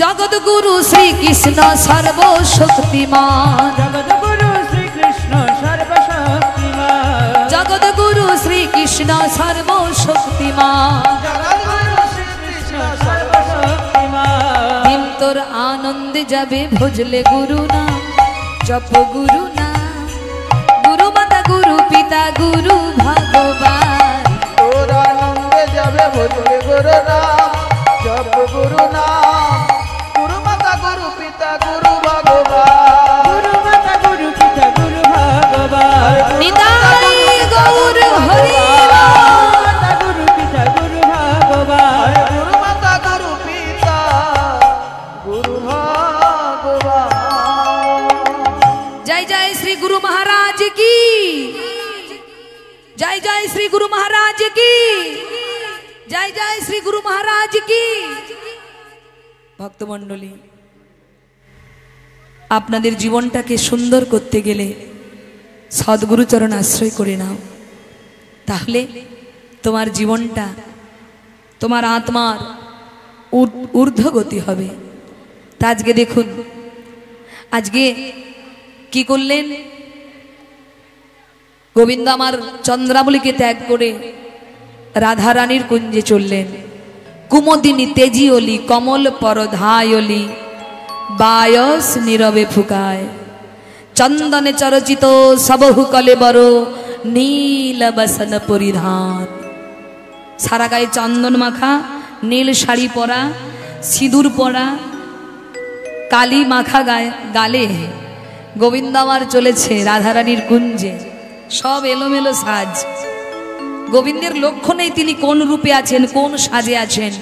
জগৎ গুরু শ্রীকৃষ্ণ সর্বশক্তিমান, জগৎ গুরু শ্রীকৃষ্ণ সর্বশক্তিমান, জগৎ গুরু শ্রীকৃষ্ণ সর্বশক্তিমান। জগদ্গুরু শ্রীকৃষ্ণ সর্বশক্তিমান। দিন তোর আনন্দে যাবে ভজলে গুরু নাম, জপ গুরু নাম, গুরু মাতা গুরু পিতা গুরু ভগবান। তোর আনন্দে যাবে ভজলে গুরু নাম, জপ গুরু নাম, গুরু মাতা গুরু পিতা গুরু ভগবান। গুরু মাতা গুরু পিতা গুরু ভগবান। নিতাই গৌর হরি মাতা গুরু পিতা গুরু ভগবান। গুরু মাতা গুরু পিতা গুরু ভগবান। জয় জয় শ্রী গুরু মহারাজ কি। जय जय श्री गुरु महाराज की, जय जय श्री गुरु महाराज की। ভক্তমণ্ডলী, আপনাদের জীবনটাকে সুন্দর করতে গেলে সদ্গুরু চরণ আশ্রয় করে নাও, তাহলে তোমার জীবনটা, তোমার আত্মার ঊর্ধ্বগতি হবে। তা আজকে দেখুন, আজকে কি করলেন, গোবিন্দ আমার চন্দ্রাবলীকে ত্যাগ করে রাধারানীর কুঞ্জে চললেন। কুমোদিনী তেজিওলি কমল পরধায়লি বায়স নীরবে ফুকায়, চন্দনে চরচিত সবহু কলে বড় নীল বসন পরিধান। সারা গায়ে চন্দন মাখা, নীল শাড়ি পরা, সিঁদুর পরা, কালি মাখা গালে গোবিন্দ আমার চলেছে রাধারানীর কুঞ্জে। সব এলোমেলো সাজ। গোবিন্দের লক্ষ্য নেই তিনি কোন রূপে আছেন, কোন সাজে আছেন,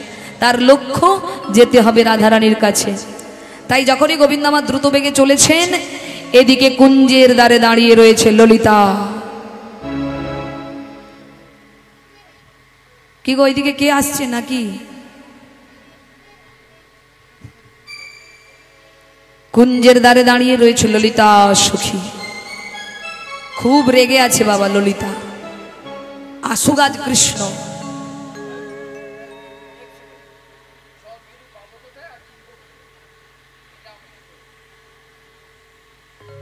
তার লক্ষ্য যেতে হবে রাধারানীর কাছে। তাই যখনই গোবিন্দ আমার দ্রুত বেগে চলেছেন, এদিকে কুঞ্জের দ্বারে দাঁড়িয়ে রয়েছে ললিতা। কি গো, ওইদিকে কে আসছে নাকি? কুঞ্জের দ্বারে দাঁড়িয়ে রয়েছে ললিতা সখী। খুব রেগে আছে বাবা ললিতা। আসুক আজ কৃষ্ণ।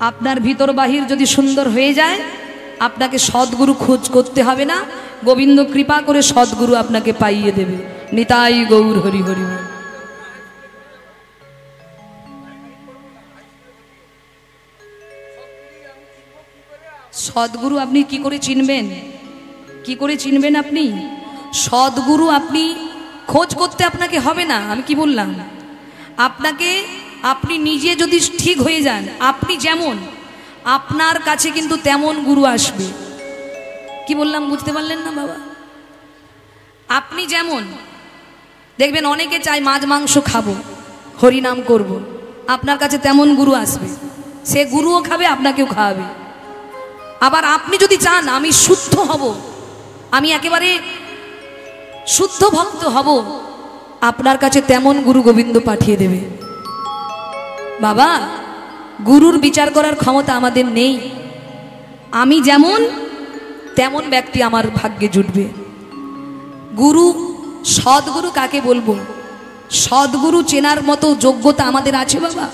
আপনার ভিতর বাহির যদি সুন্দর হয়ে যায়, আপনাকে সদ্গুরু খোঁজ করতে হবে না, গোবিন্দ কৃপা করে সদ্গুরু আপনাকে পাইয়ে দেবে। নিতাই গৌর হরি হরি। সদ্গুরু আপনি কি করে চিনবেন? কি করে চিনবেন আপনি সদ্গুরু? আপনি খোঁজ করতে আপনাকে হবে না। আমি কি বললাম? আপনাকে, আপনি নিজে যদি ঠিক হয়ে যান, আপনি যেমন, আপনার কাছে কিন্তু তেমন গুরু আসবে। কি বললাম বুঝতে পারলেন না বাবা? আপনি যেমন, দেখবেন অনেকে চায় মাছ মাংস খাবো, হরিনাম করব, আপনার কাছে তেমন গুরু আসবে। সে গুরুও খাবে, আপনাকেও খাওয়াবে। আবার আপনি যদি চান আমি শুদ্ধ হব, আমি একেবারে শুদ্ধ ভক্ত হব, আপনার কাছে তেমন গুরু গোবিন্দ পাঠিয়ে দেবে। বাবা, গুরুর বিচার করার ক্ষমতা আমাদের নেই। আমি যেমন তেমন ব্যক্তি আমার ভাগ্যে জুটবে। গুরু, সদ্গুরু কাকে বলবো? সদ্গুরু চেনার মতো যোগ্যতা আমাদের আছে বাবা?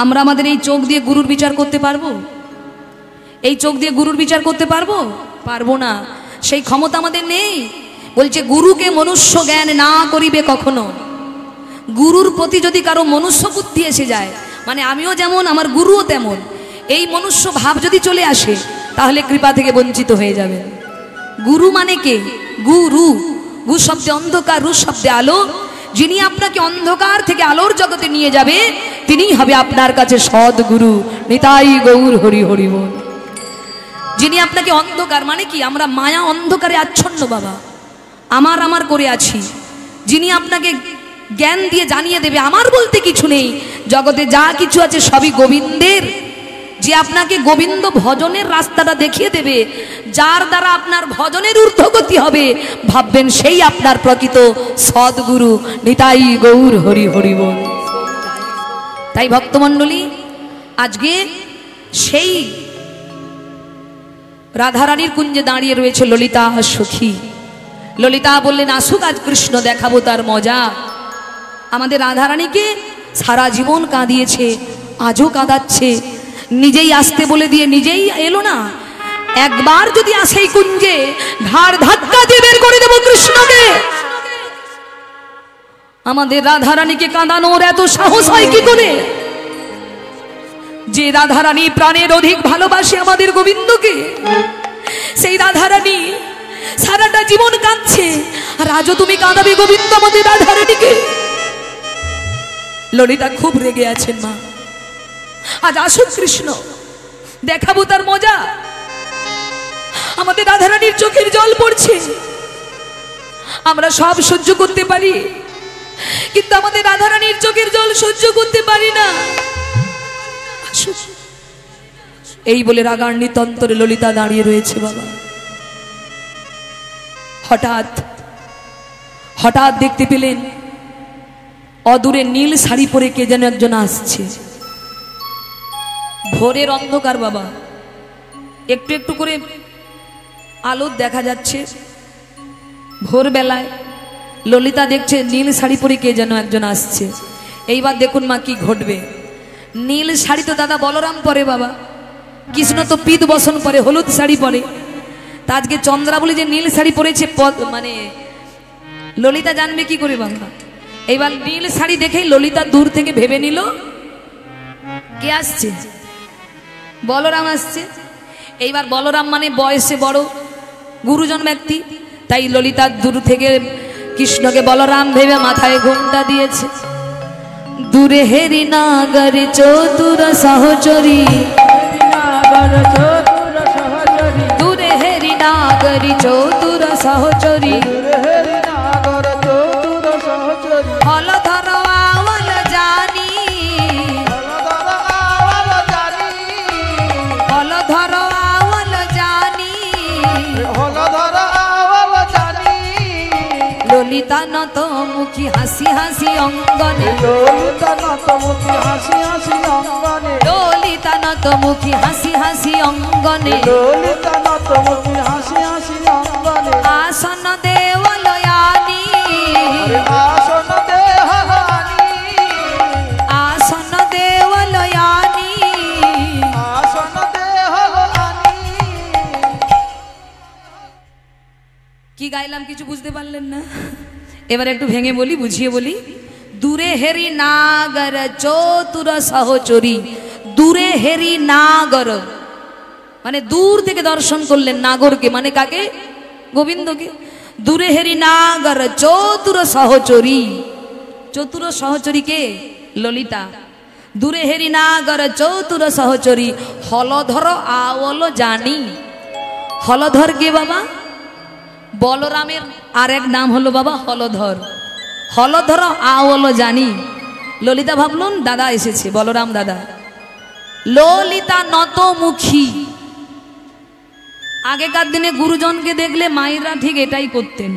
আমরা আমাদের এই চোখ দিয়ে গুরুর বিচার করতে পারবো? এই চোখ দিয়ে গুরুর বিচার করতে পারবো? পারবো না। সেই ক্ষমতা আমাদের নেই। বলছে গুরুকে মনুষ্য জ্ঞান না করিবে কখনো। গুরুর প্রতি যদি কারো মনুষ্য বুদ্ধি এসে যায়, মানে আমিও যেমন আমার গুরুও তেমন, এই মনুষ্য ভাব যদি চলে আসে, তাহলে কৃপা থেকে বঞ্চিত হয়ে যাবে। গুরু মানে কে? গুরু, গু শব্দে অন্ধকার, রু শব্দে আলো। যিনি আপনাকে অন্ধকার থেকে আলোর জগতে নিয়ে যাবে, তিনিই হবে আপনার কাছে সদ্গুরু। নিতাই গৌর হরি হরি বল। যিনি আপনাকে অন্ধকার, মানে কি আমরা মায়া অন্ধকারে আচ্ছন্ন বাবা, আমার আমার করে আছি। যিনি আপনাকে জ্ঞান দিয়ে জানিয়ে দেবে আমার বলতে কিছু নেই, জগতে যা কিছু আছে সবই গোবিন্দের। যে আপনাকে গোবিন্দ ভজনের রাস্তাটা দেখিয়ে দেবে, যার দ্বারা আপনার ভজনের ঊর্ধ্বগতি হবে, ভাববেন সেই আপনার প্রকৃত সদ্গুরু। নিতাই গৌর হরি হরি বল। তাই ভক্তমণ্ডলী, আজকে সেই রাধারানীর কুঞ্জে দাঁড়িয়ে রয়েছে ললিতা সখী। ললিতা বললেন আসুক আজ কৃষ্ণ, দেখাবো তার মজা। আমাদের রাধারানীকে সারা জীবন কাঁদিয়েছে, আজও কাঁদাচ্ছে। নিজেই আসতে বলে দিয়ে নিজেই এলো না। একবার যদি আসে এই কুঞ্জে, ঘাড় ধাক্কা দিয়ে বের করে দেব কৃষ্ণকে। আমাদের রাধারানীকে কাঁদানোর এত সাহস হয় কি করে? যে রাধারানী প্রাণের অধিক ভালোবাসে আমাদের গোবিন্দকে, সেই রাধারানী সারাটা জীবন কাঁদছে, আর আজও তুমি কাঁদাবে গোবিন্দ আমাদের রাধারানীকে। ললিতা খুব রেগে আছেন মা। আজ আসুক কৃষ্ণ, দেখাবো তার মজা। আমাদের রাধারানীর চোখের জল পড়ছে। আমরা সব সহ্য করতে পারি, কিন্তু আমাদের রাধারানীর চোখের জল সহ্য করতে পারি না। এই বলে রাগান্বিত অন্তরে ললিতা দাঁড়িয়ে রয়েছে বাবা। হঠাৎ হঠাৎ দেখতে পেলেন অদূরে নীল শাড়ি পরে কে যেন একজন আসছে। ভোরের অন্ধকার বাবা, একটু একটু করে আলো দেখা যাচ্ছে। ভোরবেলায় ললিতা দেখছে নীল শাড়ি পরে কে যেন একজন আসছে। এইবার দেখুন মা কি ঘটবে। নীল শাড়ি তো দাদা বলরাম পরে বাবা, কৃষ্ণ তো পিত বসন পরে, হলুদ শাড়ি পরে। তা আজকে চন্দ্রাবলী যে নীল শাড়ি পরেছে মানে ললিতা জানবে কি করে বাবা। এইবার নীল শাড়ি দেখেই ললিতা দূর থেকে ভেবে নিল কে আসছে, বলরাম আসছে। এইবার বলরাম মানে বয়সে বড় গুরুজন ব্যক্তি, তাই ললিতা দূর থেকে কৃষ্ণকে বলরাম ভেবে মাথায় ঘোমটা দিয়েছে। দূরে হেরি নাগর চতুর সহচরী, দূরে হেরি নাগর চতুর সহচরী, হলধর আওয়াল জানি, হলধর আওয়াল জানি, ললিতা নত মুখী হাসি হাসি অঙ্গনে, ললিতা নত মুখী হাসি হাসি অঙ্গনে, আসন দেওয়ালয়ানি, আসন দেওয়ালয়ানি। কি গাইলাম কিছু বুঝতে পারলেন না? এবার একটু ভেঙে বলি, বুঝিয়ে বলি। দূরে হেরি নাগর চতুর সহচরী, দূরে হেরি নাগর মানে দূর থেকে দর্শন করলেন নাগরকে, মানে কাকে? গোবিন্দকে। দূরে হেরি নাগর চতুর সহচরী, চতুর সহচরী কে? ললিতা। দূরে হেরি নাগর চতুর সহচরী, হলধর আওল জানি। হলধর কে বাবা? বলরামের আর এক নাম হলো বাবা হলধর। হলধর আওল জানি। ললিতা ভাবলুন দাদা এসেছে, বলরাম দাদা। ললিতা নতমুখী। আগেকার দিনে গুরুজনকে দেখলে মায়েরা ঠিক এটাই করতেন,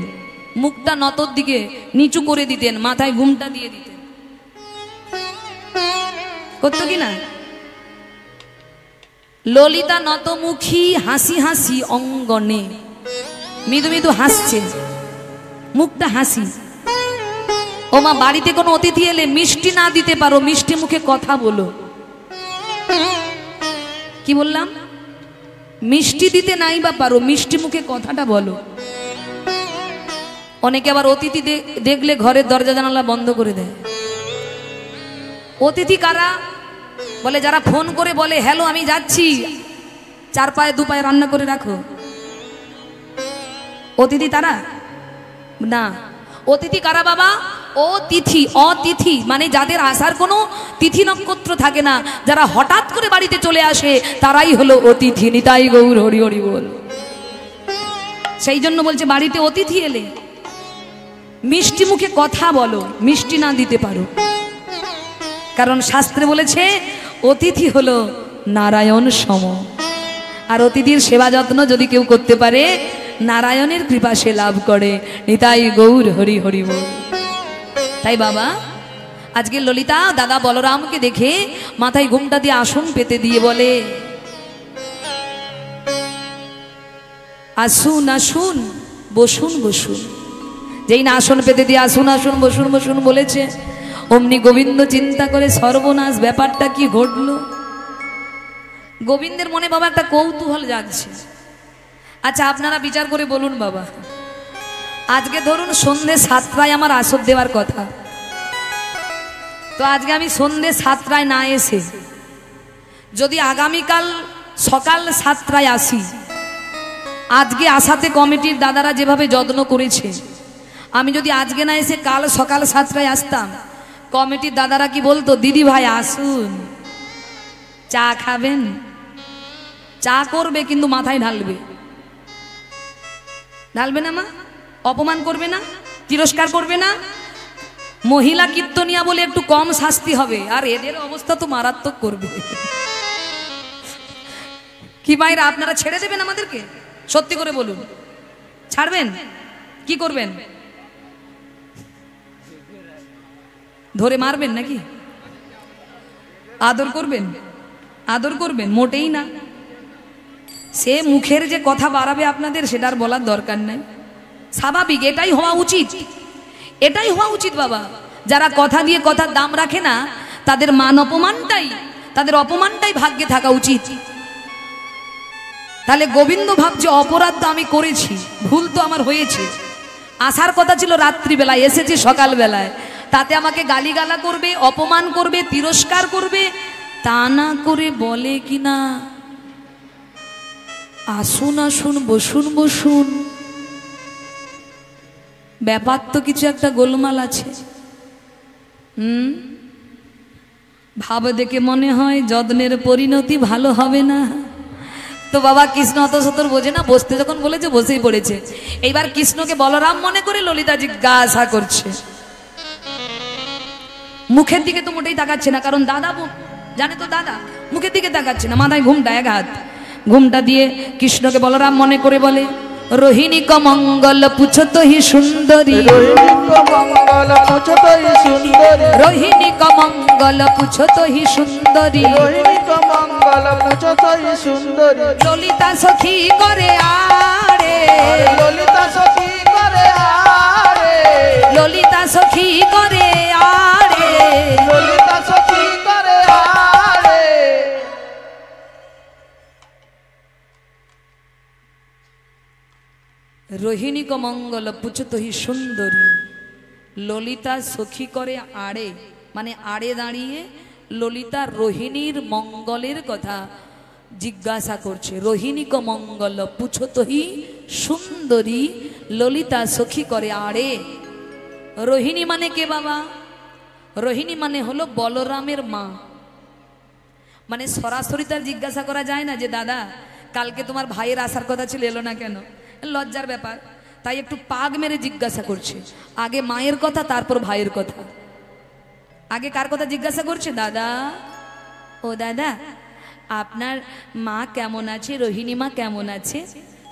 মুখটা নতর দিকে নিচু করে দিতেন, মাথায় ঘুমটা দিয়ে দিতেন। করতো কি না? ললিতা নতমুখী হাসি হাসি অঙ্গনে, মৃদু মৃদু হাসছে, মুখটা হাসি। ও মা, বাড়িতে কোনো অতিথি এলে মিষ্টি না দিতে পারো, মিষ্টি মুখে কথা বলো। কি বললাম? মিষ্টি দিতে নাই বা পারো, মিষ্টি মুখে কথাটা বলো। অনেকে আবার অতিথি দেখলে ঘরের দরজা জানালা বন্ধ করে দেয়। অতিথি কারা? বলে যারা ফোন করে বলে হ্যালো আমি যাচ্ছি, 4 পায়ে 2 পায়ে রান্না করে রাখো। অতিথি তারা না। অতিথি কারা বাবা? অতিথি। অতিথি মানে যাদের আসার কোনো তিথি নক্ষত্র থাকে না, যারা হঠাৎ করে বাড়িতে চলে আসে তারাই হলো অতিথি। নিতাই গৌর হরি হরি বল। সেই জন্য বলছে বাড়িতে অতিথি এলে মিষ্টি মুখে কথা বলো, মিষ্টি না দিতে পারো। কারণ শাস্ত্রে বলেছে অতিথি হলো নারায়ণ সম। আর অতিথির সেবা যত্ন যদি কেউ করতে পারে, নারায়ণের কৃপা সে লাভ করে। নিতাই গৌর হরি হরি বল। তাই বাবা আজকে ললিতা দাদা বলরামকে দেখে মাথায় ঘুমটা দিয়ে আসন পেতে দিয়ে বলে আসুন আসুন বসুন বসুন। যেই না আসন পেতে দিয়ে আসুন আসুন বসুন বসুন বলেছে, অমনি গোবিন্দ চিন্তা করে সর্বনাশ, ব্যাপারটা কি ঘটলো। গোবিন্দের মনে বাবা একটা কৌতূহল জাগছে। আচ্ছা আপনারা বিচার করে বলুন বাবা, আজকে ধরুন সন্ধ্যে 7টায় আমার আসর দেওয়ার কথা, তো আজকে আমি সন্ধ্যে 7টায় না এসে যদি আগামীকাল সকাল 7টায় আসি, আজকে আসাতে কমিটির দাদারা যেভাবে যত্ন করেছে, আমি যদি আজকে না এসে কাল সকাল 7টায় আসতাম, কমিটির দাদারা কি বলতো, দিদি ভাই আসুন চা খাবেন? চা করবে কিন্তু মাথায় ঢালবে, ঢালবে না মা? অপমান করবে না? তিরস্কার করবে না? মহিলা কীর্তনিয়া বলে একটু কম শাস্তি হবে, আর এদের অবস্থা তো মারাত্মক করবে। কি মায়েরা আপনারা ছেড়ে দেবেন আমাদেরকে? সত্যি করে বলুন, ছাড়বেন? কি করবেন? ধরে মারবেন নাকি? আদর করবেন? আদর করবেন? মোটেই না। সে মুখের যে কথা বাড়াবে আপনাদের, সেটা আর বলার দরকার নাই। স্বাভাবিক, এটাই হওয়া উচিত, এটাই হওয়া উচিত বাবা। যারা কথা দিয়ে কথার দাম রাখে না, তাদের মান অপমানটাই, তাদের অপমানটাই ভাগ্যে থাকা উচিত। তাহলে গোবিন্দ ভাবছে অপরাধ তো আমি করেছি, ভুল তো আমার হয়েছে, আসার কথা ছিল রাত্রিবেলায়, এসেছি সকালবেলায়, তাতে আমাকে গালিগালা করবে, অপমান করবে, তিরস্কার করবে, তা না করে বলে কিনা আসুন আসুন, বসুন বসুন। ব্যাপার তো কিছু একটা গোলমাল আছে। ভাব দেখে মনে হয় যত্নের পরিণতি ভালো হবে না। তো বাবা কৃষ্ণ অত সতর বোঝে না, বসতে যখন বলেছে বসেই পড়েছে। এইবার কৃষ্ণকে বলরাম মনে করে ললিতা জিজ্ঞাসা করছে। মুখের দিকে তো মোটেই তাকাচ্ছে না, কারণ দাদা জানে তো, দাদা মুখের দিকে তাকাচ্ছে না, মাথায় ঘুমটা, এক হাত ঘুমটা দিয়ে কৃষ্ণকে বলরাম মনে করে বলে, রোহিণী কমঙ্গল পুছত হি সুন্দরী, রোহিণী কমঙ্গল পুছত হি সুন্দরী, ললিতা সখী করে আরে, ললিতা সখী করে আরে, ললিতা সখী করে আরে, ললিতা সখী করে আরে। রোহিণী কমঙ্গল পুছত হি সুন্দরী, ললিতা সখী করে আড়ে, মানে আড়ে দাঁড়িয়ে ললিতা রোহিণীর মঙ্গলের কথা জিজ্ঞাসা করছে। রোহিণী কমঙ্গল পুছত হি সুন্দরী, ললিতা সখী করে আড়ে। রোহিণী মানে কে বাবা? রোহিণী মানে হলো বলরামের মা। মানে সরাসরি তার জিজ্ঞাসা করা যায় না যে দাদা কালকে তোমার ভাইয়ের আসার কথা ছিল, এলো না কেন? লজ্জার ব্যাপার, তাই একটু পাগ মেরে জিজ্ঞাসা করছে। আগে মায়ের কথা, তারপর ভাইয়ের কথা। আগে কার কথা জিজ্ঞাসা করছে? দাদা, ও দাদা আপনার মা কেমন আছে? রোহিণী মা কেমন আছে?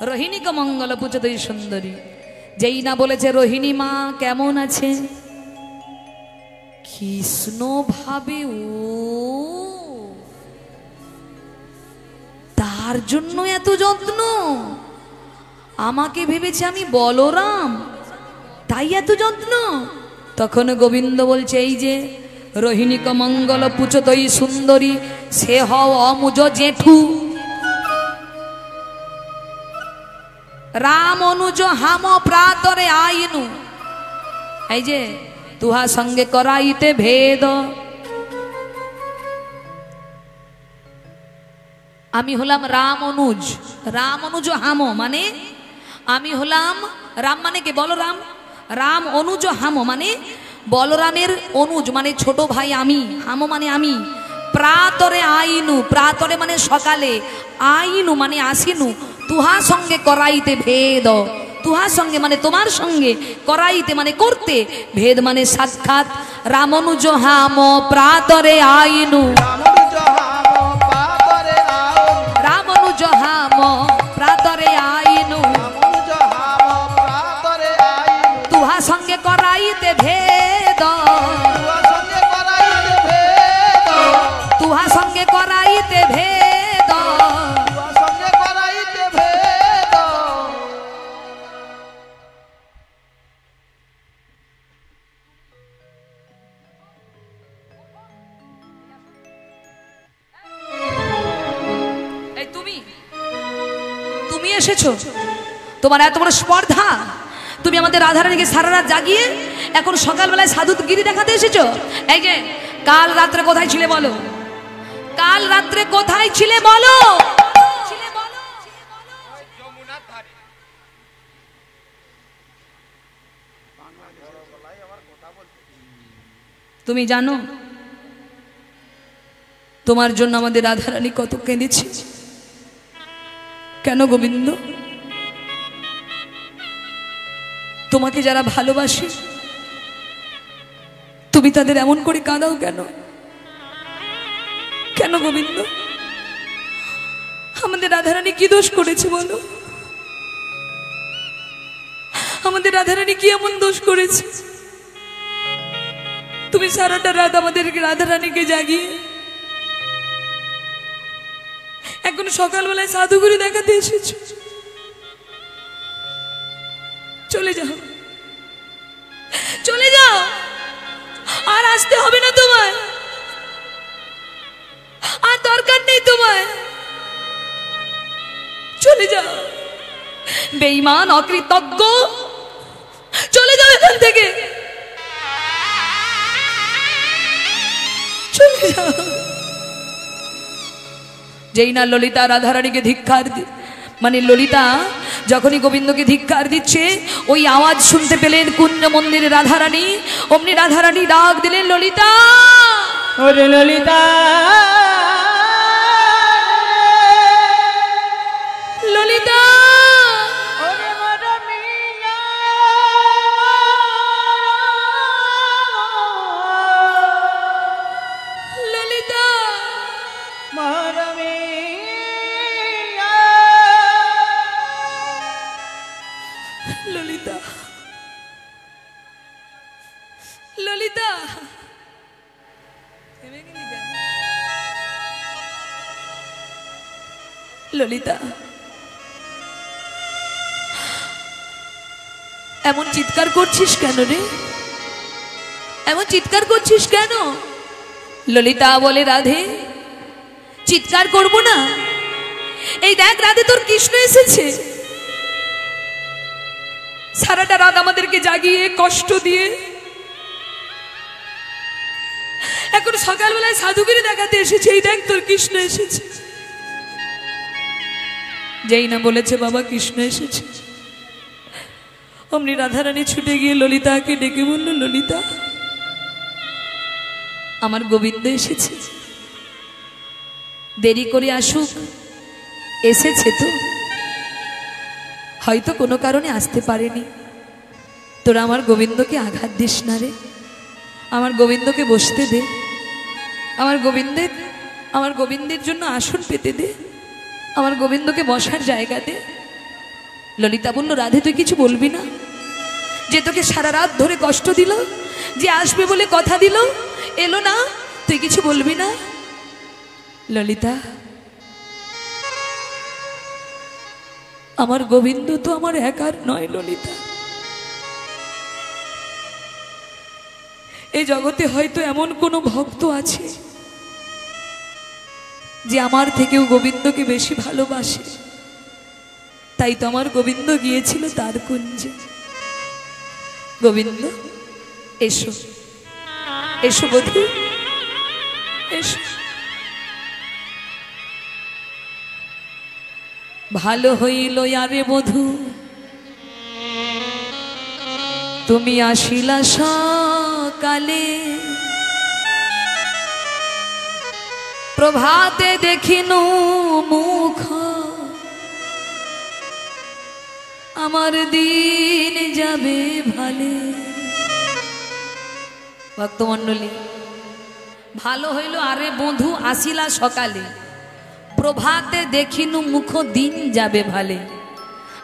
রোহিণী কমঙ্গল পুছত হি সুন্দরী। যেই না বলেছে রোহিণী মা কেমন আছে, কৃষ্ণ ভাবে ও তার জন্য এত যত্ন, আমাকে ভেবেছে আমি বলরাম, তাই এত যত্ন। তখন গোবিন্দ বলছে, এই যে রোহিণী কমঙ্গল পুছত হি সুন্দরী, সে হও অমুজ জেঠু, রাম অনুজ হাম প্রাতরে আইনু। এই যে তুহা সঙ্গে করাইতে ভেদ, আমি হলাম রাম অনুজ, রাম অনুজ হাম মানে আমি হলাম রাম, মানে কে? বলরাম। রাম অনুজ হাম মানে বলরামের অনুজ, মানে ছোট ভাই আমি, হাম মানে আমি। প্রাতরে আইনু, প্রাতরে মানে সকালে, আইনু মানে আসিনু, তুহা সঙ্গে করাইতে ভেদ, তুহা সঙ্গে মানে তোমার সঙ্গে, করাইতে মানে করতে, ভেদ মানে সাক্ষাৎ। রামনুজ হাম প্রাতরে আইনু, রামনুজ হাম প্রাতরে আইনু, তুহা সঙ্গে করাইতে ভেদ, তুহা সঙ্গে করাইতে ভেদ। এই তুমি এসেছো, তোমার এত বড় স্পর্ধা, তুমি আমাদের রাধারানীকে সারা রাত জাগিয়ে এখন সকালবেলায় সাধুগিরি দেখাতে এসেছো। এই যে কাল রাত্রে কোথায় ছিলে বলো, কাল রাত্রে কোথায় ছিলে বলো? তুমি জানো তোমার জন্য আমাদের রাধারানী কত কেঁদেছে? কেন গোবিন্দ? তোমাকে যারা ভালোবাসে তুমি তাদের এমন করে কাঁদাও কেন? কেন গোবিন্দ? আমাদের রাধারানী কি দোষ করেছে বলো? আমাদের রাধারানী কি এমন দোষ করেছে? তুমি সারাটা রাত আমাদেরকে রাধারানীকে জাগিয়ে এখন সকালবেলায় সাধুগুরু দেখাতে এসেছো। চলে যাও, চলে যাও, আর আসতে হবে না তোমায়, আর দরকার নেই তোমায়, চলে যাও। বেঈমান অকৃতজ্ঞ, চলে যাও এখান থেকে, চলে যাও। যেই না ললিতা রাধারানীকে ধিক্কার মানে ললিতা যখনই গোবিন্দকে ধিক্কার দিচ্ছে ওই আওয়াজ শুনতে পেলেন কুঞ্জ মন্দিরে রাধারানী। অমনি রাধারানী ডাক দিলেন, ললিতা, ওরে ললিতা, ললিতা, ওরে মারামিয়া, ললিতা, মারামিয়া, ললিতা, ললিতা। থেমে গেলি কেন? ললিতা, এমন চিৎকার করছিস কেন রে? এমন চিৎকার করছিস কেন? ললিতা বলে, রাধে, চিৎকার করব না? এই দেখ রাধে, তোর কৃষ্ণ এসেছে। সারাটা রাত আমাদেরকে জাগিয়ে কষ্ট দিয়ে এখন সকালবেলায় সাধুগিরি দেখাতে এসেছে। এই দেখ তোর কৃষ্ণ এসেছে। যেই না বলেছে বাবা কৃষ্ণ এসেছে, অমনি রাধারানী ছুটে গিয়ে ললিতাকে ডেকে বলল, ললিতা, আমার গোবিন্দ এসেছে, দেরি করে আসুক, এসেছে তো, হয়তো কোনো কারণে আসতে পারেনি। তোরা আমার গোবিন্দকে আঘাত দিস না রে, আমার গোবিন্দকে বসতে দে, আমার গোবিন্দের জন্য আসন পেতে দে, আমার গোবিন্দকে বসার জায়গা দে। ললিতা বলল, রাধে, তুই কিছু বলবি না? যে তোকে সারা রাত ধরে কষ্ট দিল, যে আসবে বলে কথা দিল, এলো না, তুই কিছু বলবি না? ললিতা, আমার গোবিন্দ তো আমার একার নয় ললিতা, এই জগতে হয়তো এমন কোনো ভক্ত আছে যে আমার থেকেও গোবিন্দকে বেশি ভালোবাসে। তাই তো আমার গোবিন্দ গিয়েছিল তার কুঞ্জে। গোবিন্দ, এসো, এসো বধূ, এসো। ভালো হইল আরে বধূ, তুমি আসিলা সকালে, প্রভাতে দেখিনু মুখ, আমার দিন যাবে ভালে। ভক্তমণ্ডলী, ভালো হইল আরে বধূ আসিলা সকালে, প্রভাতে দেখিনু মুখ, দিন যাবে ভালে।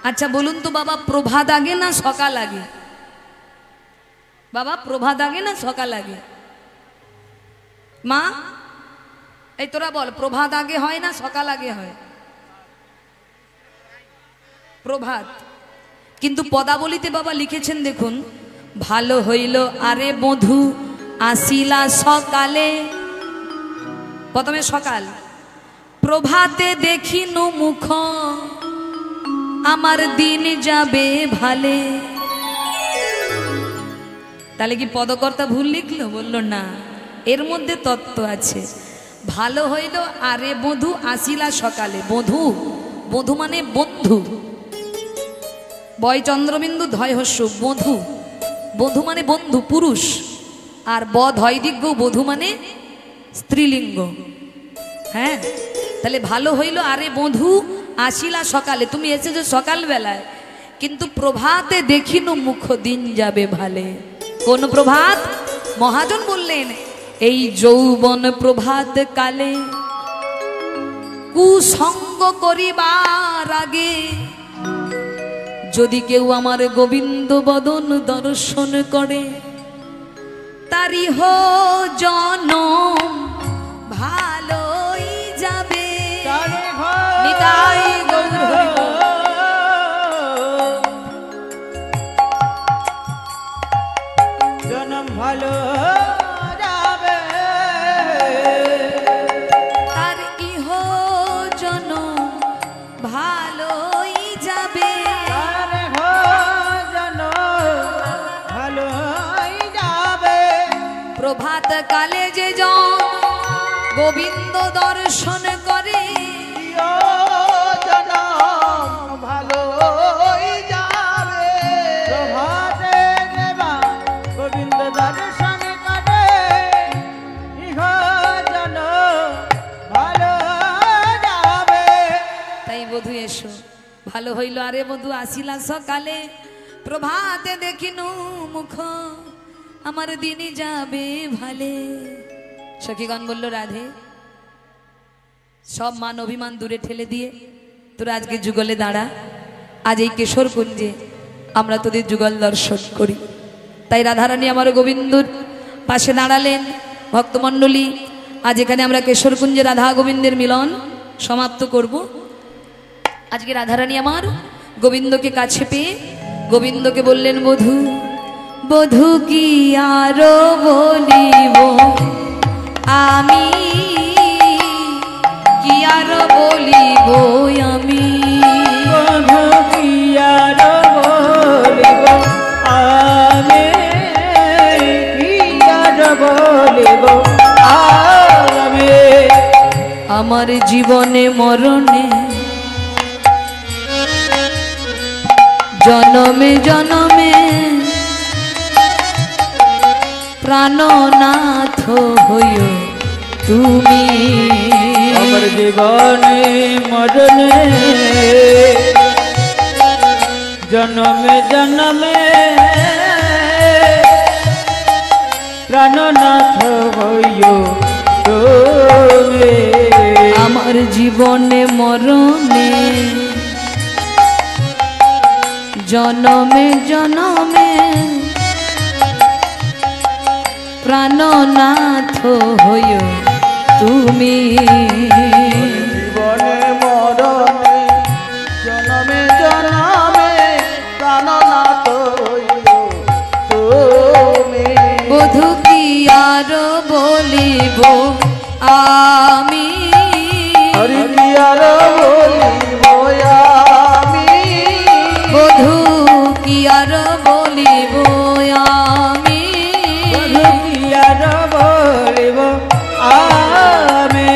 আচ্ছা বলুন তো বাবা, প্রভাত আগে না সকাল আগে? বাবা, প্রভাত আগে না সকাল আগে? মা, এই তোরা বল, প্রভাত আগে হয় না সকাল আগে হয়? প্রভাত। কিন্তু পদাবলিতে বাবা লিখেছেন দেখুন, ভালো হইল আরে বধূ আসিলা সকালে, প্রথমে সকাল, প্রভাতে দেখিনু মুখ, আমার দিন যাবে ভালে। তাহলে কি পদকর্তা ভুল লিখলো? বললো না, এর মধ্যে তত্ত্ব আছে। ভালো হইল আরে বধূ আসিলা সকালে, বধূ, বধূ মানে বন্ধু, বয় চন্দ্রবিন্দু ধয় হস্য, বধূ, বধূ মানে বন্ধু পুরুষ, আর বধয় দীর্ঘ, বধূ মানে স্ত্রীলিঙ্গ। হ্যাঁ, তাহলে ভালো হইল আরে বধূ আসিলা সকালে, তুমি এসেছো সকাল বেলায়, কিন্তু প্রভাতে দেখিনু মুখ, দিন যাবে ভালে। কোন প্রভাত? মহাজন বললেন, এই যৌবন প্রভাত কালে, কুসঙ্গ করিবার আগে, যদি কেউ আমার গোবিন্দ বদন দর্শন করে তারি হো জনম ভালোই যাবে। নিতাই গৌর হরি বল। জনম ভালো যাবে তার ইহ জনম ভালোই যাবে। প্রভাত কালে যে জন গোবিন্দ দর্শন করে ভালো যাবে। প্রভাতে দেবা গোবিন্দ দর্শন করে ইহ জন ভালো যাবে। তাই বধূ এসো ভালো হইল আরে বধূ আসিলা সকালে প্রভাতে দেখিনু মুখ আমার দিনই যাবে ভালে। সখীগণ বলল রাধে সব মান অভিমান দূরে ঠেলে দিয়ে তোরা আজকে যুগলে দাঁড়া। আজ এই কেশর কুঞ্জে আমরা তোদের যুগল দর্শন করি। তাই রাধারানী আমার গোবিন্দর পাশে দাঁড়ালেন। ভক্তমণ্ডলী আজ এখানে আমরা কেশর কুঞ্জে রাধা গোবিন্দের মিলন সমাপ্ত করব। আজকে রাধারানী আমার গোবিন্দকে কাছে পেয়ে গোবিন্দকে বললেন বধূ বধূ কি আরো বলিব আমি কি আরো বলিব আমি বধূ কি আর বলিব আমি কি আর বলিব আমি আমার জীবনে মরণে জনমে জনমে প্রাণনাথ হইও তুমি। আমার জীবনে মরণে জন্মে জন্মে প্রাণনাথ হইও তুমি। আমার জীবনে মরণে জনমে জনমে প্রাণনাথ হইও তুমি। জীবনে মরণে জনমে জনমে প্রাণনাথ হইল তুমি। বধূ কি আর বলিব আমি হরি কি আর বলিব আমি বধূ কি আর বলিব আমি কি আর বলিব আমি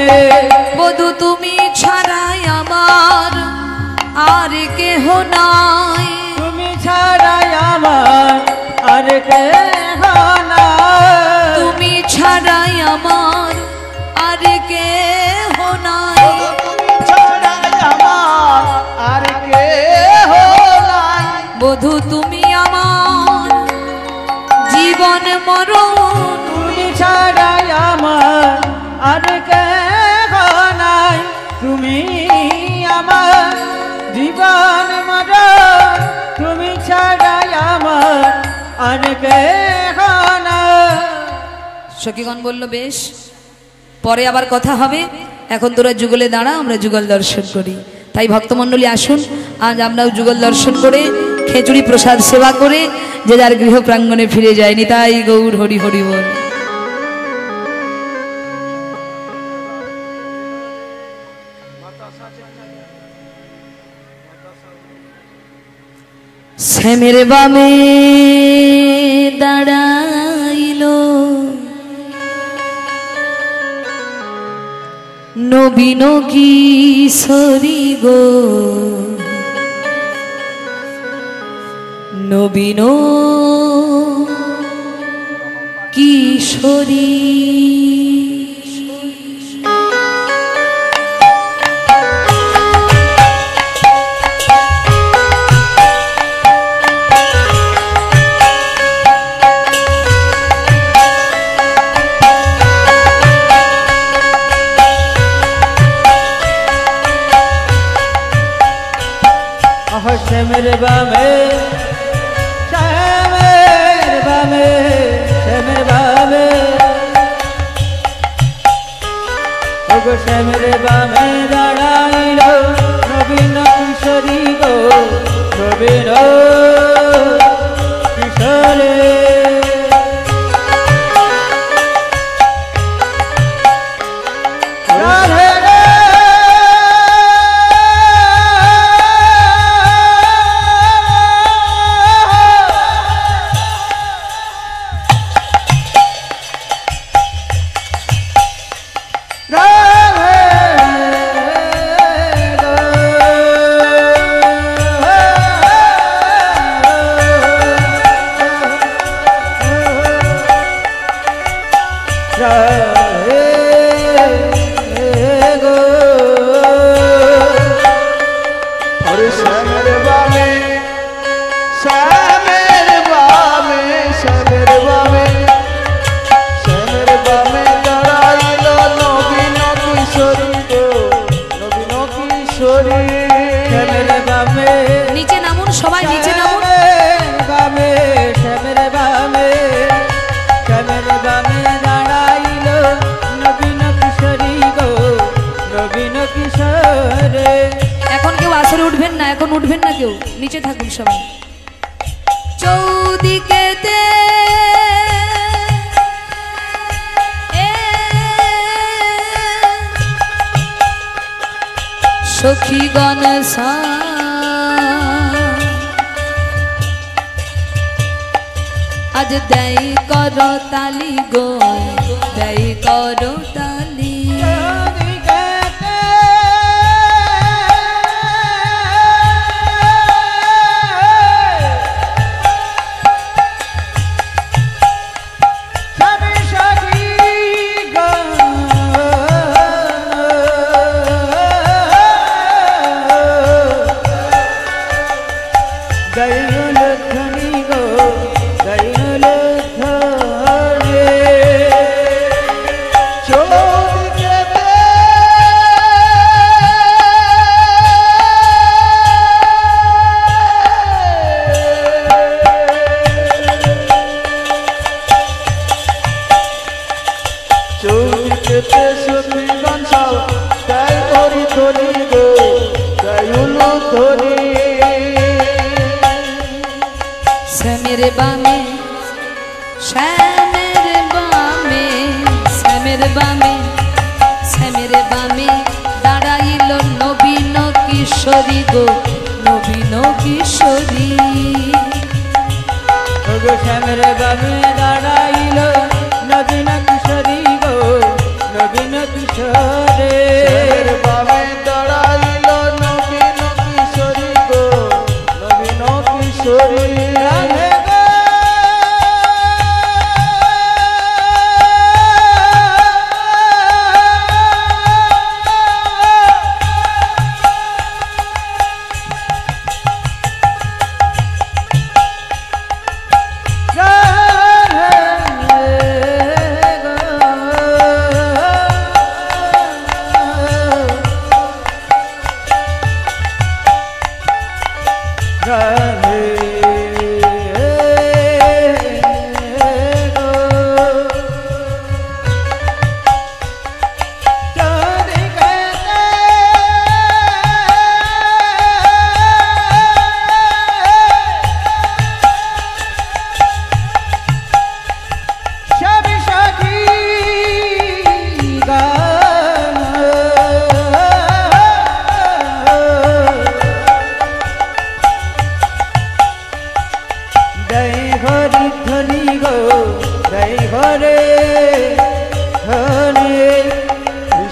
বধূ তুমি ছাড়াই আমার আর কেহ নাই তুমি ছাড়াই আমার আর কেহ নাই তুমি ছাড়াই আমার আর কেহ নাই তুমি ছাড়াই আমার আর কেহ নাই। বধূ তুমি আমার জীবন মরণ তুমি ছাড়াই আমার আর কেহ নাই তুমি আমার জীবন মরণ তুমি ছাড়াই আমার আর কেহ নাই। সখীগণ বলল বেশ পরে আবার কথা হবে, এখন তোরা যুগলে দাঁড়া আমরা যুগল দর্শন করি। তাই ভক্তমণ্ডলী আসুন আজ আমরাও যুগল দর্শন করে খেচুড়ি প্রসাদ সেবা করে যে যার গৃহ প্রাঙ্গণে ফিরে যায়নি। তাই গৌর হরি হরি বল। শ্যামের বামে দাঁড়াইল নবীন কিশোরী গো নবীন কিশোরী শ্যামের বামে শ্যামের বামে শ্যামের বামে ওগো শ্যামের বামে দাঁড়াইল নবীন কিশোরী গো নবীন কিশোরে নিচে নামুন, সবাই নিচে নামুন। বামে শ্যামের বামে শ্যামের বামে দাঁড়াইল নবীন কিশোরী গো নবীন কিশোরে। এখন কেউ আসরে উঠবেন না, এখন উঠবেন না কেউ, নিচে থাকুন সবাই। চৌদিকেতে সখীগণ আজ দেয় কর তালি গো, দেয় কর তালি। শ্যামের বামে শ্যামের বামে শ্যামের বামে শ্যামের বামে দাঁড়াইল নবীন কিশোরী গো নবীন কিশোরী। ওগো শ্যামের বামে দাঁড়াইল নবীন কিশোরী গো নবীন কিশোরে। শ্যামের বামে দাঁড়াইল নবীন কিশোরী গো নবীন কিশোরী।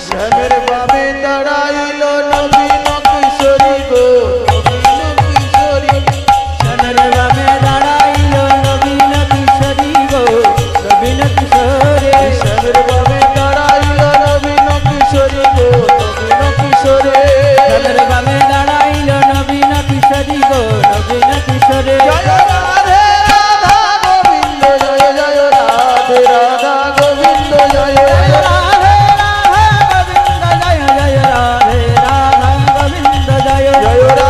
শ্যামের বামে দাঁড়াইল নবীন কিশোরী গো নবীন কিশোরী। শ্যামের বামে দাঁড়াইল নবীন কিশোরী গো নবীন কিশোরে। শ্যামের বামে দাঁড়াইল নবীন কিশোরী গো নবীন কিশোরে। শ্যামের বামে দাঁড়াইল নবীন কিশোরী গো নবীন কিশোরে। জয় রাধে রাধা গোবিন্দ জয় জয় রাধে রাধা গোবিন্দ জয় জয় রাধে রাধে গোবিন্দ জয় জয় রাধে রাধা গোবিন্দ জয় জয়